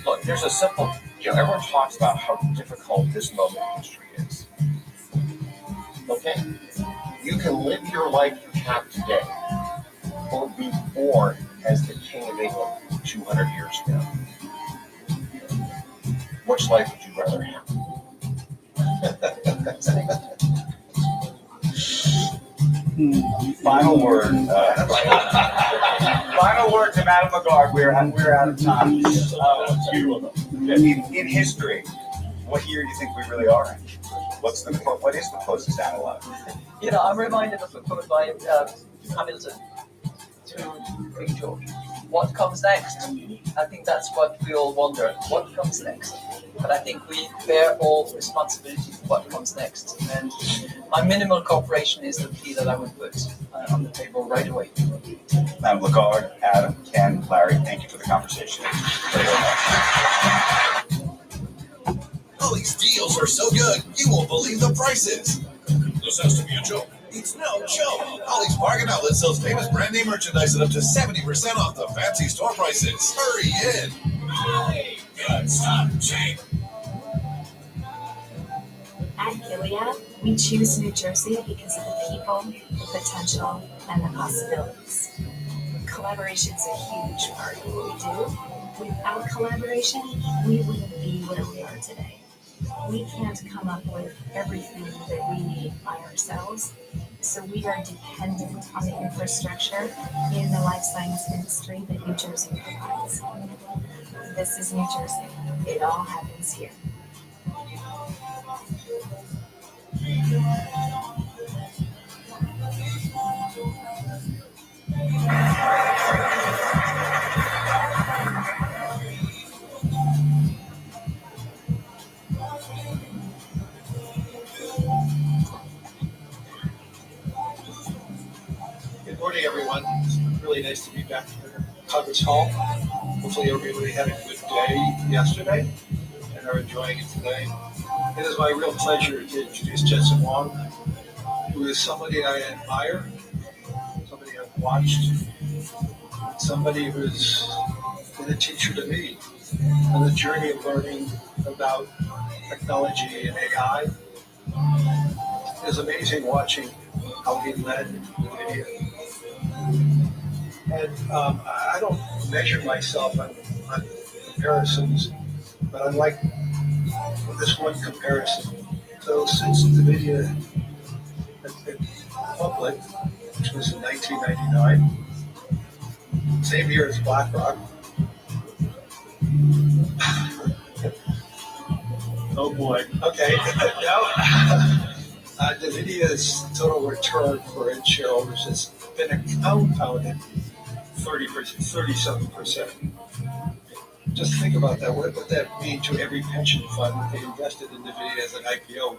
Look, there's a simple, everyone talks about how difficult this moment in history is. Okay? You can live your life you have today or be born as the King of England 200 years ago. Which life would you rather have? Final word. Final word to Madame Lagarde. We're out of time. In history, what year do you think we really are in? What is the closest analog? I'm reminded of a quote by Hamilton to King George. What comes next? I think that's what we all wonder. What comes next? But I think we bear all responsibility for what comes next. And my minimal cooperation is the plea that I would put on the table right away. Madame Lagarde, Adam, Ken, Larry, thank you for the conversation. All these deals are so good, you won't believe the prices. This has to be a joke. It's no joke. Ollie's Bargain Outlet sells famous brand name merchandise at up to 70% off the fancy store prices. Hurry in. Ollie, good stuff, cheap. At Gilead, we choose New Jersey because of the people, the potential, and the possibilities. Collaboration is a huge part of what we do. Without collaboration, we wouldn't be where we are today. We can't come up with everything that we need by ourselves, so we are dependent on the infrastructure in the life science industry that New Jersey provides. This is New Jersey. It all happens here. Good morning, everyone. It's really nice to be back here at Congress Hall. Hopefully everybody had a good day yesterday and are enjoying it today. It is my real pleasure to introduce Jensen Wong, who is somebody I admire, somebody I've watched somebody who's been a teacher to me on the journey of learning about technology and AI. It was amazing watching how he led NVIDIA. And I don't measure myself on comparisons, but I like this one comparison. So since NVIDIA has been public, which was in 1999, same year as BlackRock. Oh boy. Okay. Now, NVIDIA's total return for its shareholders has been a compounded 37%. Just think about that. What would that mean to every pension fund that they invested in NVIDIA as an IPO?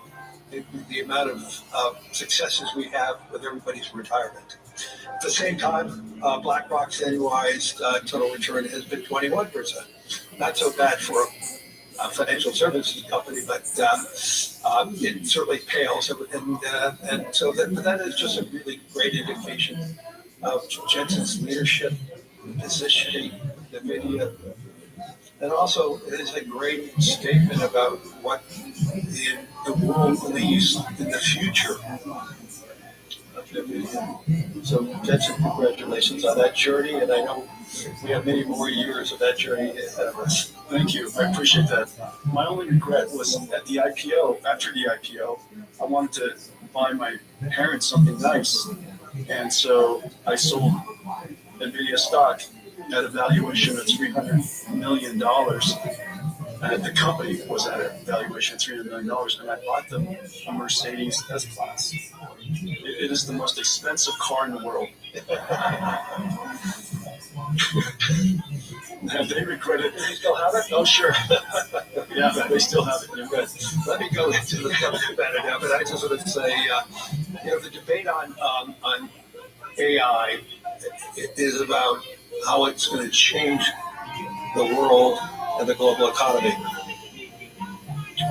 The amount of successes we have with everybody's retirement. At the same time, BlackRock's annualized total return has been 21%. Not so bad for a financial services company, but it certainly pales. And so that is just a really great indication of Jensen's leadership, positioning NVIDIA. And also, it is a great statement about what the world believes in the future of NVIDIA. So, Jensen, congratulations on that journey, and I know we have many more years of that journey ahead of us. Thank you. I appreciate that. My only regret was at the IPO, after the IPO, I wanted to buy my parents something nice. And so I sold NVIDIA stock at a valuation of $300 million. And the company was at a valuation of $300 million. And I bought them a Mercedes S-Class. It is the most expensive car in the world. And they regret it. Do you still have it? Oh, sure. Yeah, they still have it. Yeah. Good. Let me go into the subject matter now, but I just want to say, the debate on AI is about how it's going to change the world and the global economy.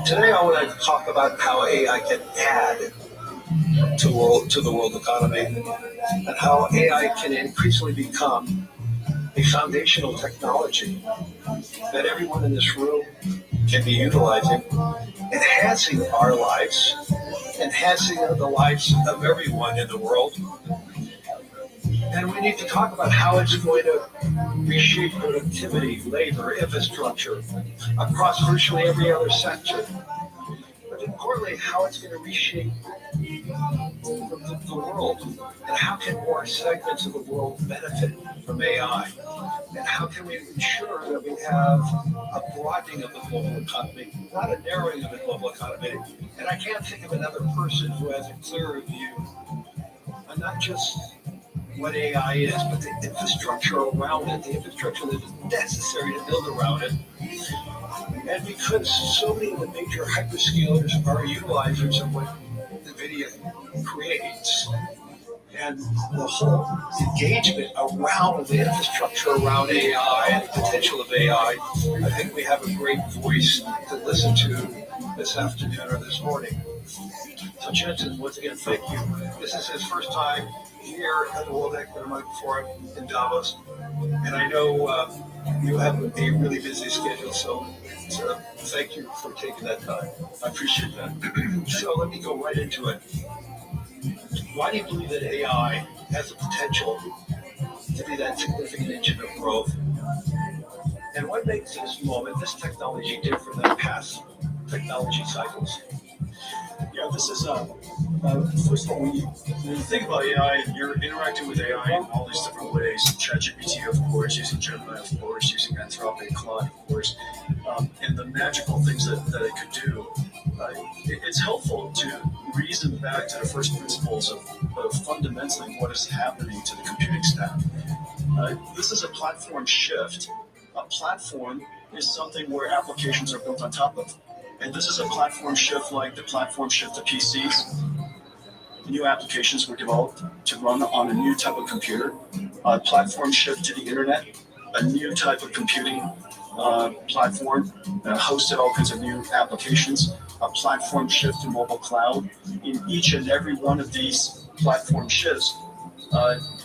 Today, I want to talk about how AI can add to the world economy, and how AI can increasingly become a foundational technology that everyone in this room can be utilizing, enhancing our lives, enhancing the lives of everyone in the world. And we need to talk about how it's going to reshape productivity, labor, infrastructure across virtually every other sector. But importantly, how it's going to reshape the world, and how can more segments of the world benefit from AI, and how can we ensure that we have a broadening of the global economy, not a narrowing of the global economy. And I can't think of another person who has a clearer view on not just what AI is, but the infrastructure around it, the infrastructure that is necessary to build around it. And because so many of the major hyperscalers are utilizers of what NVIDIA creates, and the whole engagement around the infrastructure around AI and the potential of AI, I think we have a great voice to listen to this afternoon or this morning. So Jensen, once again, thank you. This is his first time here at the World Economic Forum in Davos, and I know you have a really busy schedule, so thank you for taking that time. I appreciate that. So let me go right into it. Why do you believe that AI has the potential to be that significant engine of growth? And what makes this moment, this technology, different than past technology cycles? Yeah, this is, first of all, when you think about AI, you're interacting with AI in all these different ways. ChatGPT, of course, using Gemini, of course, using Anthropic, Claude, of course, and the magical things that it could do. It's helpful to reason back to the first principles of fundamentally what is happening to the computing stack. This is a platform shift. A platform is something where applications are built on top of. And this is a platform shift like the platform shift to PCs. New applications were developed to run on a new type of computer. A platform shift to the internet, a new type of computing platform that hosted all kinds of new applications. A platform shift to mobile cloud. In each and every one of these platform shifts,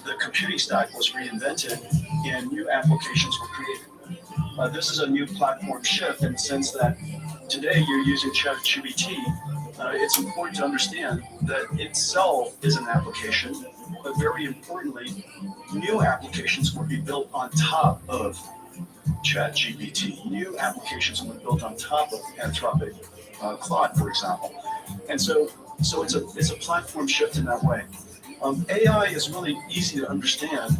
the computing stack was reinvented and new applications were created. This is a new platform shift in the sense that today you're using ChatGPT. It's important to understand that itself is an application, but very importantly, new applications will be built on top of ChatGPT. New applications will be built on top of Anthropic Claude, for example. And so it's a platform shift in that way. AI is really easy to understand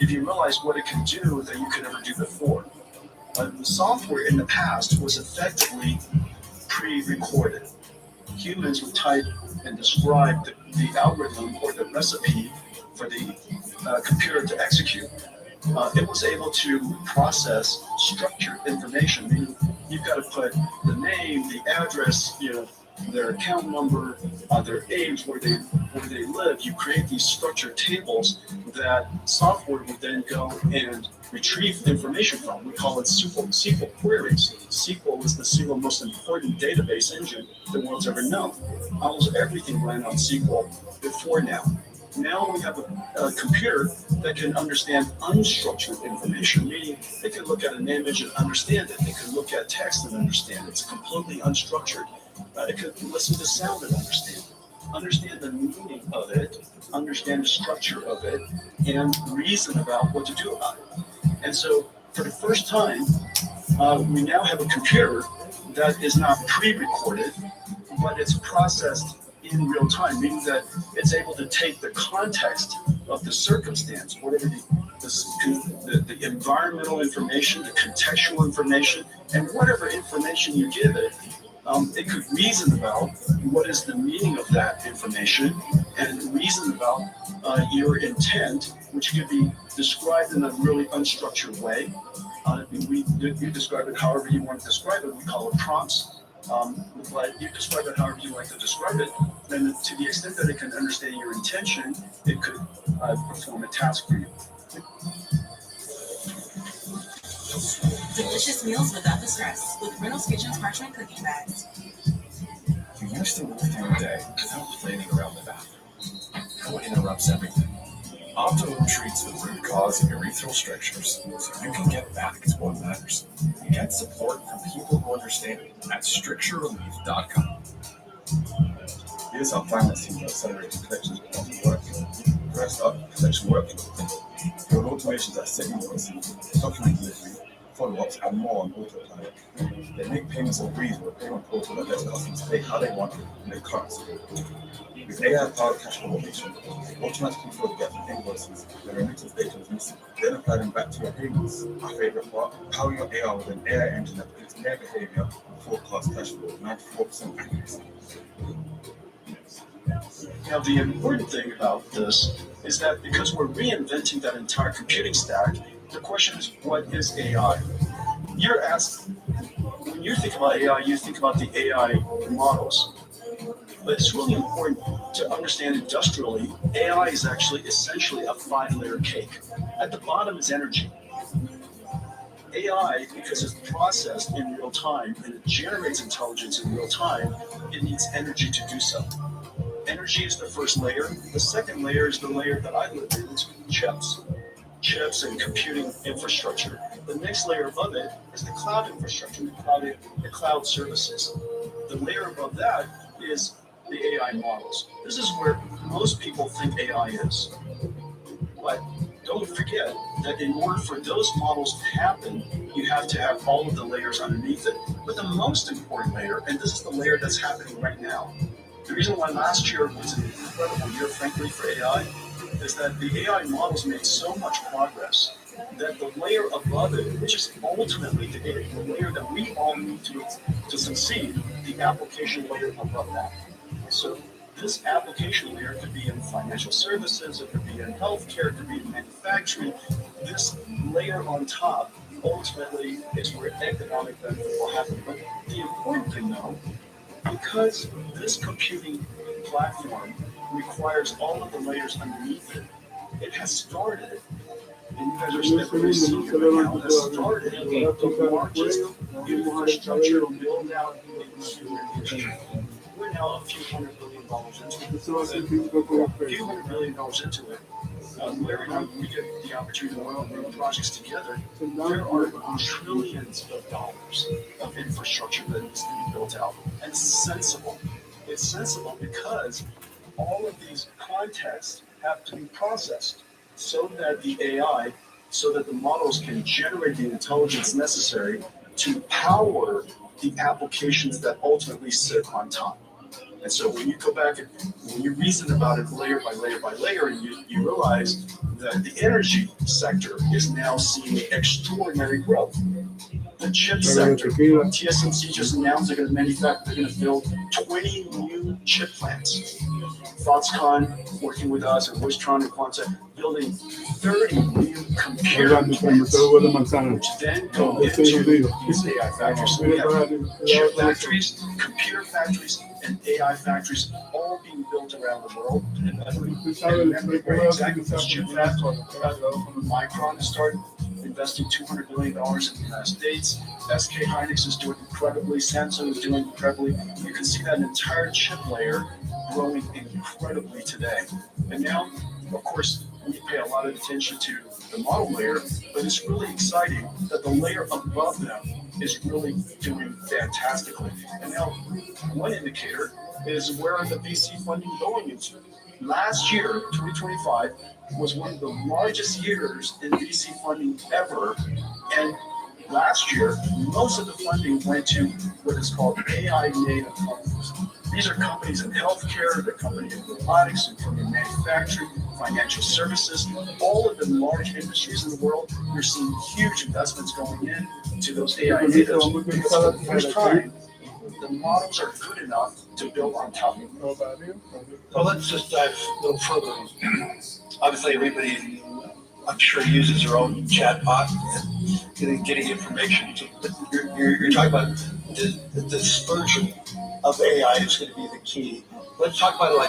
if you realize what it can do that you could never do before. The software in the past was effectively pre-recorded. Humans would type and describe the algorithm or the recipe for the computer to execute. It was able to process structured information, meaning you've got to put the name, the address, their account number, their age, where they live. You create these structured tables that software would then go and retrieve information from. We call it SQL queries. SQL is the single most important database engine the world's ever known. Almost everything ran on SQL before now. Now we have a computer that can understand unstructured information, meaning it can look at an image and understand it. It can look at text and understand it. It's completely unstructured. It could listen to sound and understand the meaning of it, understand the structure of it, and reason about what to do about it. And so for the first time, we now have a computer that is not pre-recorded, but it's processed in real time, meaning that it's able to take the context of the circumstance, whatever the environmental information, the contextual information, and whatever information you give it, it could reason about what is the meaning of that information and reason about your intent, which could be described in a really unstructured way. You describe it however you want to describe it. We call it prompts. But you describe it however you like to describe it, and to the extent that it can understand your intention, it could perform a task for you. Delicious meals without the stress with Reynolds Kitchen's parchment cooking bags. You used to move through your day without planning around the bathroom. Now it interrupts everything. Optimum treats the root cause of urethral strictures so you can get back to what matters. Get support from people who understand at stricturerelief.com. Here's how finance team accelerating collections becomes working. First up, collection workflow. Build automations that set invoicing, document delivery, follow-ups, and more on autopilot. They make payments so breezy with a payment portal that lets customers pay how they want in their currency. With AI-powered cash automation, automatically fill the gaps with invoices when remittance data is missing, then apply them back to your payments. Our favorite part, power your AR with an AI engine that predicts player behavior and forecasts cash flow with 94% accuracy. Now, the important thing about this is that because we're reinventing that entire computing stack, the question is, what is AI? You're asked, when you think about AI, you think about the AI models. But it's really important to understand industrially, AI is actually essentially a 5-layer cake. At the bottom is energy. AI, because it's processed in real time and it generates intelligence in real time, it needs energy to do so. Energy is the first layer. The second layer is the layer that I live in. It's chips and computing infrastructure. The next layer above it is the cloud infrastructure, the cloud services. The layer above that is the AI models. This is where most people think AI is. But don't forget that in order for those models to happen, you have to have all of the layers underneath it. But the most important layer, and this is the layer that's happening right now, the reason why last year was an incredible year, frankly, for AI, is that the AI models made so much progress that the layer above it, which is ultimately the layer that we all need to succeed, the application layer above that. So this application layer could be in financial services, it could be in healthcare, it could be in manufacturing. This layer on top ultimately is where economic benefit will happen. But the important thing, though, because this computing platform requires all of the layers underneath it, it has started, and you guys are stepping seeing it right now, has started the largest infrastructure build out in human history. We're now a few $100 billion into it. A few $100 billion into it. Larry and I, we get the opportunity to run projects together. There are trillions of dollars of infrastructure that needs to be built out, and sensible. It's sensible because all of these contexts have to be processed so that the AI, so that the models can generate the intelligence necessary to power the applications that ultimately sit on top. And so when you go back and when you reason about it layer by layer by layer, you realize that the energy sector is now seeing extraordinary growth. The chip sector, TSMC just announced they're going to build 20 new chip plants. Foxconn working with us, and Wistron and Quanta building 30 new computer plants, which then go into these AI factories. So we have chip factories, computer factories, and AI factories all being built around the world. And remember a great example of this chip factory. Micron has started investing $200 billion in the United States. SK Hynix is doing incredibly. Samsung is doing incredibly. You can see that entire chip layer growing incredibly today. And now, of course, we pay a lot of attention to the model layer, but it's really exciting that the layer above them is really doing fantastically. And now, one indicator is where are the VC funding going into? Last year, 2025, was one of the largest years in VC funding ever. And last year, most of the funding went to what is called AI native companies. These are companies in healthcare, they're companies in robotics, and in manufacturing, financial services, all of the large industries in the world. You're seeing huge investments going in to those AI natives because for the first time, the models are good enough to build on top of them. Well, let's just dive a little further. Obviously, everybody, I'm sure, uses their own chatbot and getting information. But you're talking about the dispersion of AI is going to be the key. Let's talk about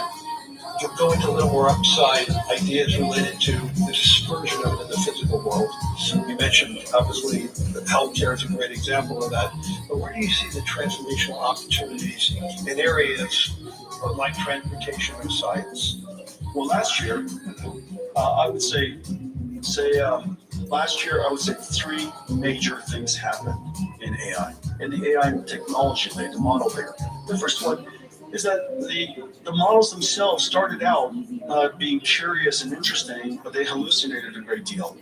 go into a little more upside ideas related to the dispersion of it in the physical world. You mentioned, obviously, that healthcare is a great example of that. But where do you see the transformational opportunities in areas like transportation and science? Well, last year, I would say last year, I would say three major things happened in AI, in the AI technology layer, the model layer. The first one is that the models themselves started out being curious and interesting, but they hallucinated a great deal.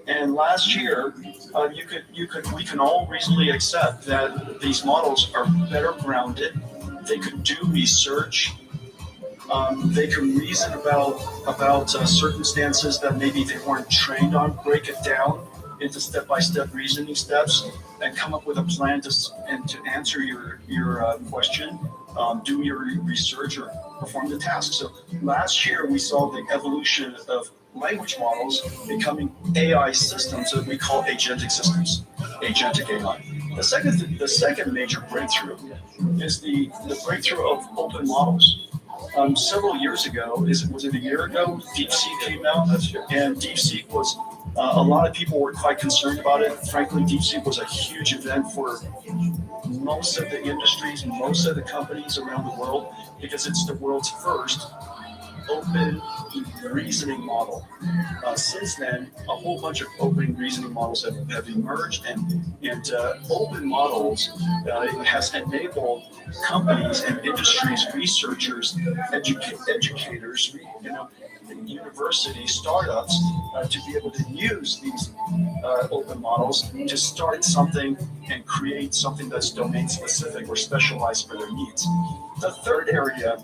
And last year, we can all reasonably accept that these models are better grounded. They could do research. They can reason about circumstances that maybe they weren't trained on, break it down into step-by-step reasoning steps, and come up with a plan to answer your question, do your research, or perform the task. So last year we saw the evolution of language models becoming AI systems that we call agentic systems, agentic AI. The second major breakthrough is the breakthrough of open models. Several years ago, was it a year ago, DeepSeek came out, and DeepSeek was, a lot of people were quite concerned about it. Frankly, DeepSeek was a huge event for most of the industries, most of the companies around the world, because it's the world's first open reasoning model. Since then, a whole bunch of open reasoning models have emerged, and open models has enabled companies and industries, researchers, educators, universities, startups to be able to use these open models to start something and create something that's domain specific or specialized for their needs. The third area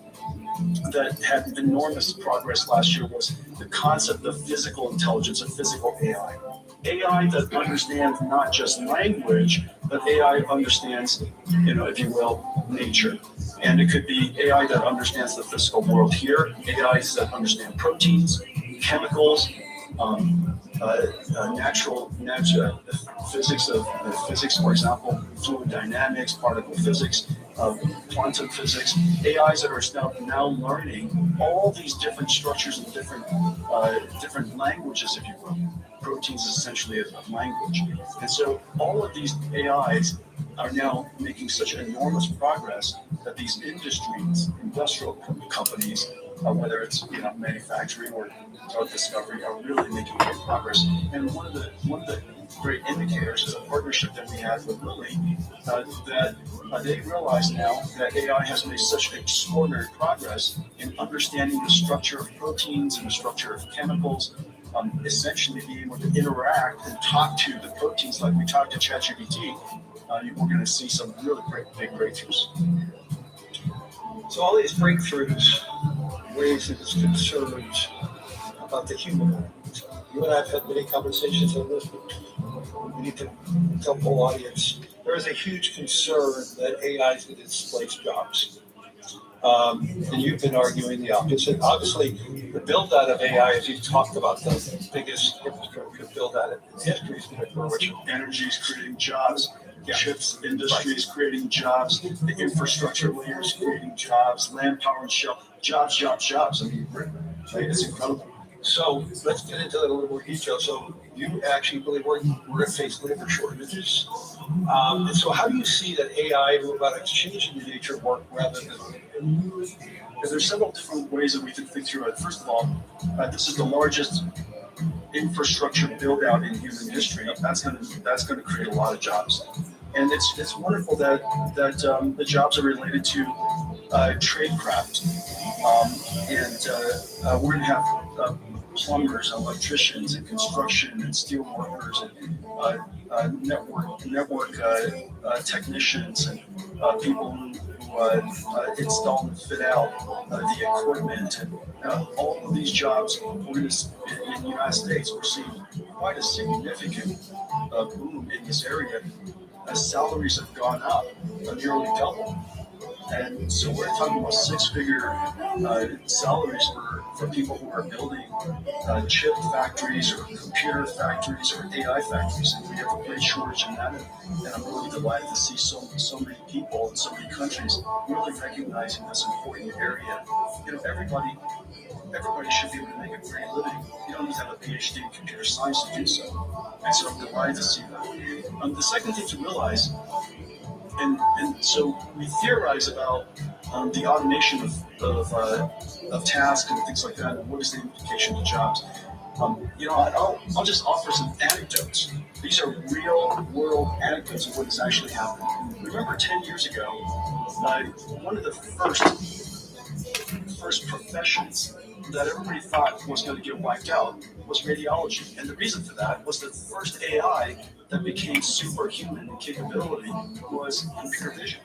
that had enormous progress last year was the concept of physical intelligence, of physical AI. AI that understands not just language, but AI understands, if you will, nature. And it could be AI that understands the physical world here, AIs that understand proteins, chemicals, natural physics, for example, fluid dynamics, particle physics, quantum physics, AIs that are now learning all these different structures and different languages, if you will. Proteins is essentially a language. And so all of these AIs are now making such enormous progress that these industrial companies whether it's manufacturing or drug discovery, are really making great progress. And one of the great indicators is a partnership that we have with Lilly that they realize now that AI has made such extraordinary progress in understanding the structure of proteins and the structure of chemicals, essentially being able to interact and talk to the proteins like we talk to ChatGPT. We're going to see some really big breakthroughs. So all these breakthroughs raise these concerns about the human element. You and I have had many conversations on this, but we need to tell the whole audience. There is a huge concern that AI is going to displace jobs. And you've been arguing the opposite. Obviously, the build out of AI, as you've talked about, the biggest infrastructure build out in history is going to occur. Which energy is creating jobs, chips industry is creating jobs, the infrastructure layer is creating jobs, land, power, and shell, jobs. I mean, it's incredible. So let's get into that in a little more detail. So you actually believe we're going to face labor shortages. And so how do you see that AI and robotics changing the nature of work rather than... There's several different ways that we can think through it. First of all, this is the largest infrastructure build out in human history. That's going to create a lot of jobs. And it's wonderful that the jobs are related to tradecraft. And we're going to have plumbers, electricians, and construction, and steel workers, and network technicians, and people who install and fit out the equipment, and all of these jobs. We're going to, in the United States, we're seeing quite a significant boom in this area. As salaries have gone up, nearly double. And so we're talking about six-figure salaries for people who are building chip factories or computer factories or AI factories. And we have a great shortage in that. And I'm really delighted to see so many people in so many countries really recognizing this important area. Everybody should be able to make a great living. You don't need to have a PhD in computer science to do so. And so I'm delighted to see that. The second thing to realize, and so we theorize about the automation of tasks and things like that, and what is the implication to jobs. I'll just offer some anecdotes. These are real world anecdotes of what is actually happening. Remember 10 years ago, one of the first professions that everybody thought was going to get wiped out was radiology. And the reason for that was that the first AI that became superhuman in capability was computer vision.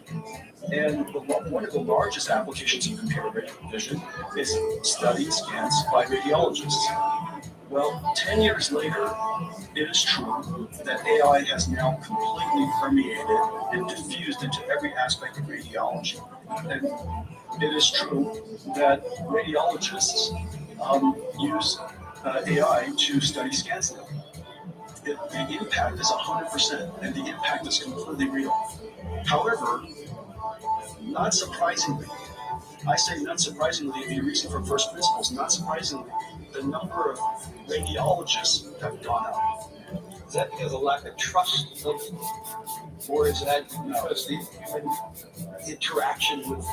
And one of the largest applications of computer vision is studying scans by radiologists. Well, 10 years later, it is true that AI has now completely permeated and diffused into every aspect of radiology. And it is true that radiologists use AI to study scans now. The impact is 100%, and the impact is completely real. However, not surprisingly, I say not surprisingly, if you reason from first principles, not surprisingly, the number of radiologists have gone up. Is that because of lack of trust, or is that because the human interaction with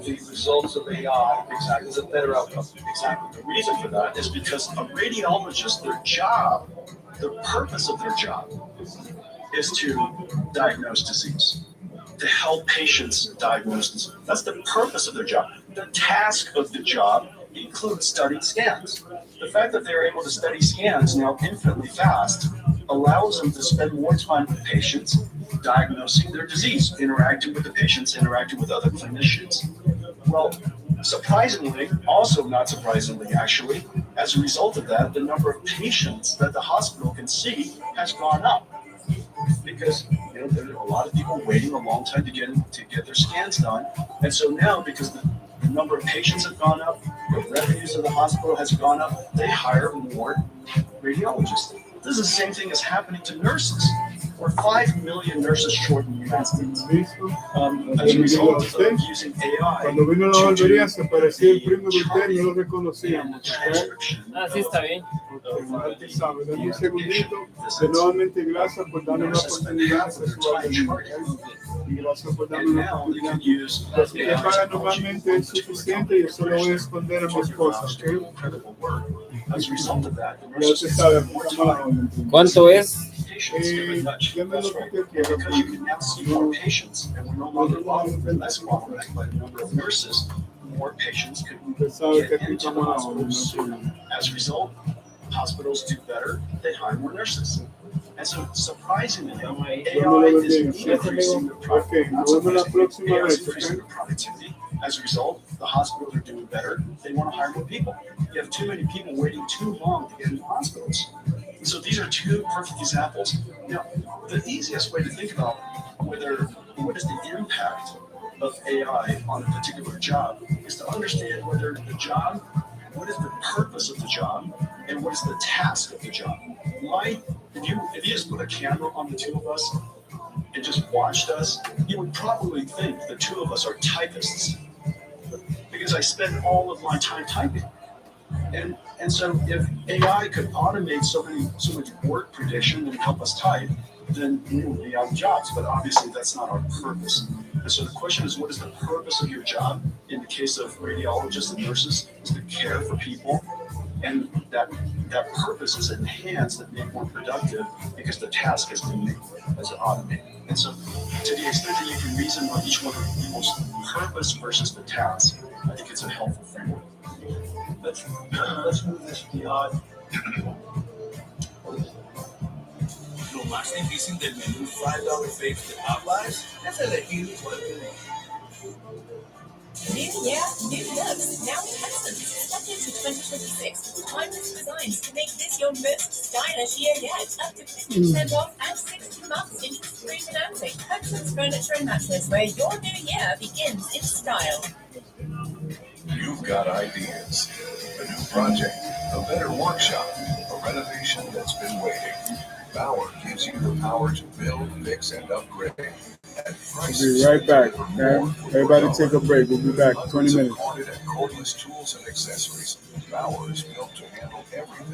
the results of AI is a better outcome? Exactly. The reason for that is because a radiologist, the purpose of their job is to diagnose disease, to help patients diagnose disease. That's the purpose of their job. The task of the job includes studying scans. The fact that they're able to study scans now infinitely fast allows them to spend more time with patients, diagnosing their disease, interacting with the patients, interacting with other clinicians. Well, surprisingly, also not surprisingly actually, as a result of that, the number of patients that the hospital can see has gone up. Because there are a lot of people waiting a long time to get their scans done. And so now, because the number of patients have gone up, the revenues of the hospital has gone up, they hire more radiologists. This is the same thing as happening to nurses. We're 5 million nurses short in the United States. ¿Listo? As a result of using AI Cuando vino la to barbería do se parecía el the primo de usted y no lo charting reconocíamos. and transcription Ah, sí, está bien. Usted sabe, dame un segundito. De nuevamente, gracias por darme la oportunidad de su barbería. Y gracias por darme And la now you oportunidad. can use Lo que AI paga technology normalmente es suficiente y yo se lo voy a esconder a mi esposa. ¿Ok? incredible work. As a result of that, the Ya nurses usted sabe, spend more estamos a la time orden. ¿Cuánto es? patients every touch. Deme lo That's que right. usted quiera. Because you can now see more patients, and we're no longer less bottlenecked by the number of nurses, more patients could Usted sabe que get aquí into the estamos a la orden. hospitals sooner. As a result, hospitals do better, they hire more nurses. And so, surprisingly, AI is increasing the Ok, nos vemos la próxima AI is vez. increasing the productivity. As a result, the hospitals are doing better. They want to hire more people. You have too many people waiting too long to get into hospitals. And so these are two perfect examples. Now, the easiest way to think about what is the impact of AI on a particular job is to understand whether the job, what is the purpose of the job, and what is the task of the job. Why? If you just put a camera on the two of us and just watched us, you would probably think the two of us are typists because I spend all of my time typing. And so if AI could automate so much work prediction and help us type, then we would be out of jobs. But obviously that's not our purpose. And so the question is, what is the purpose of your job? In the case of radiologists and nurses, is to care for people. And that purpose is enhanced and made more productive because the task has been made as automated. And so to the extent that you can reason on each one of people's purpose versus the task, I think it's a helpful framework. Let's move this beyond. Lo más difícil del menú $5 Faves de Popeyes es elegir cuál pedir. New year, new looks. Now with Hudson, step into 2026 with timeless designs to make this your most stylish year yet. Up to 50% off and 60 months interest-free financing. Hudson's Furniture and Mattress, where your new year begins in style. You've got ideas. A new project, a better workshop, a renovation that's been waiting. Bauer gives you the power to build, fix, and upgrade. We'll be right back, okay? Everybody take a break. We'll be back in 20 minutes. Corded and cordless tools and accessories. Bauer is built to handle everything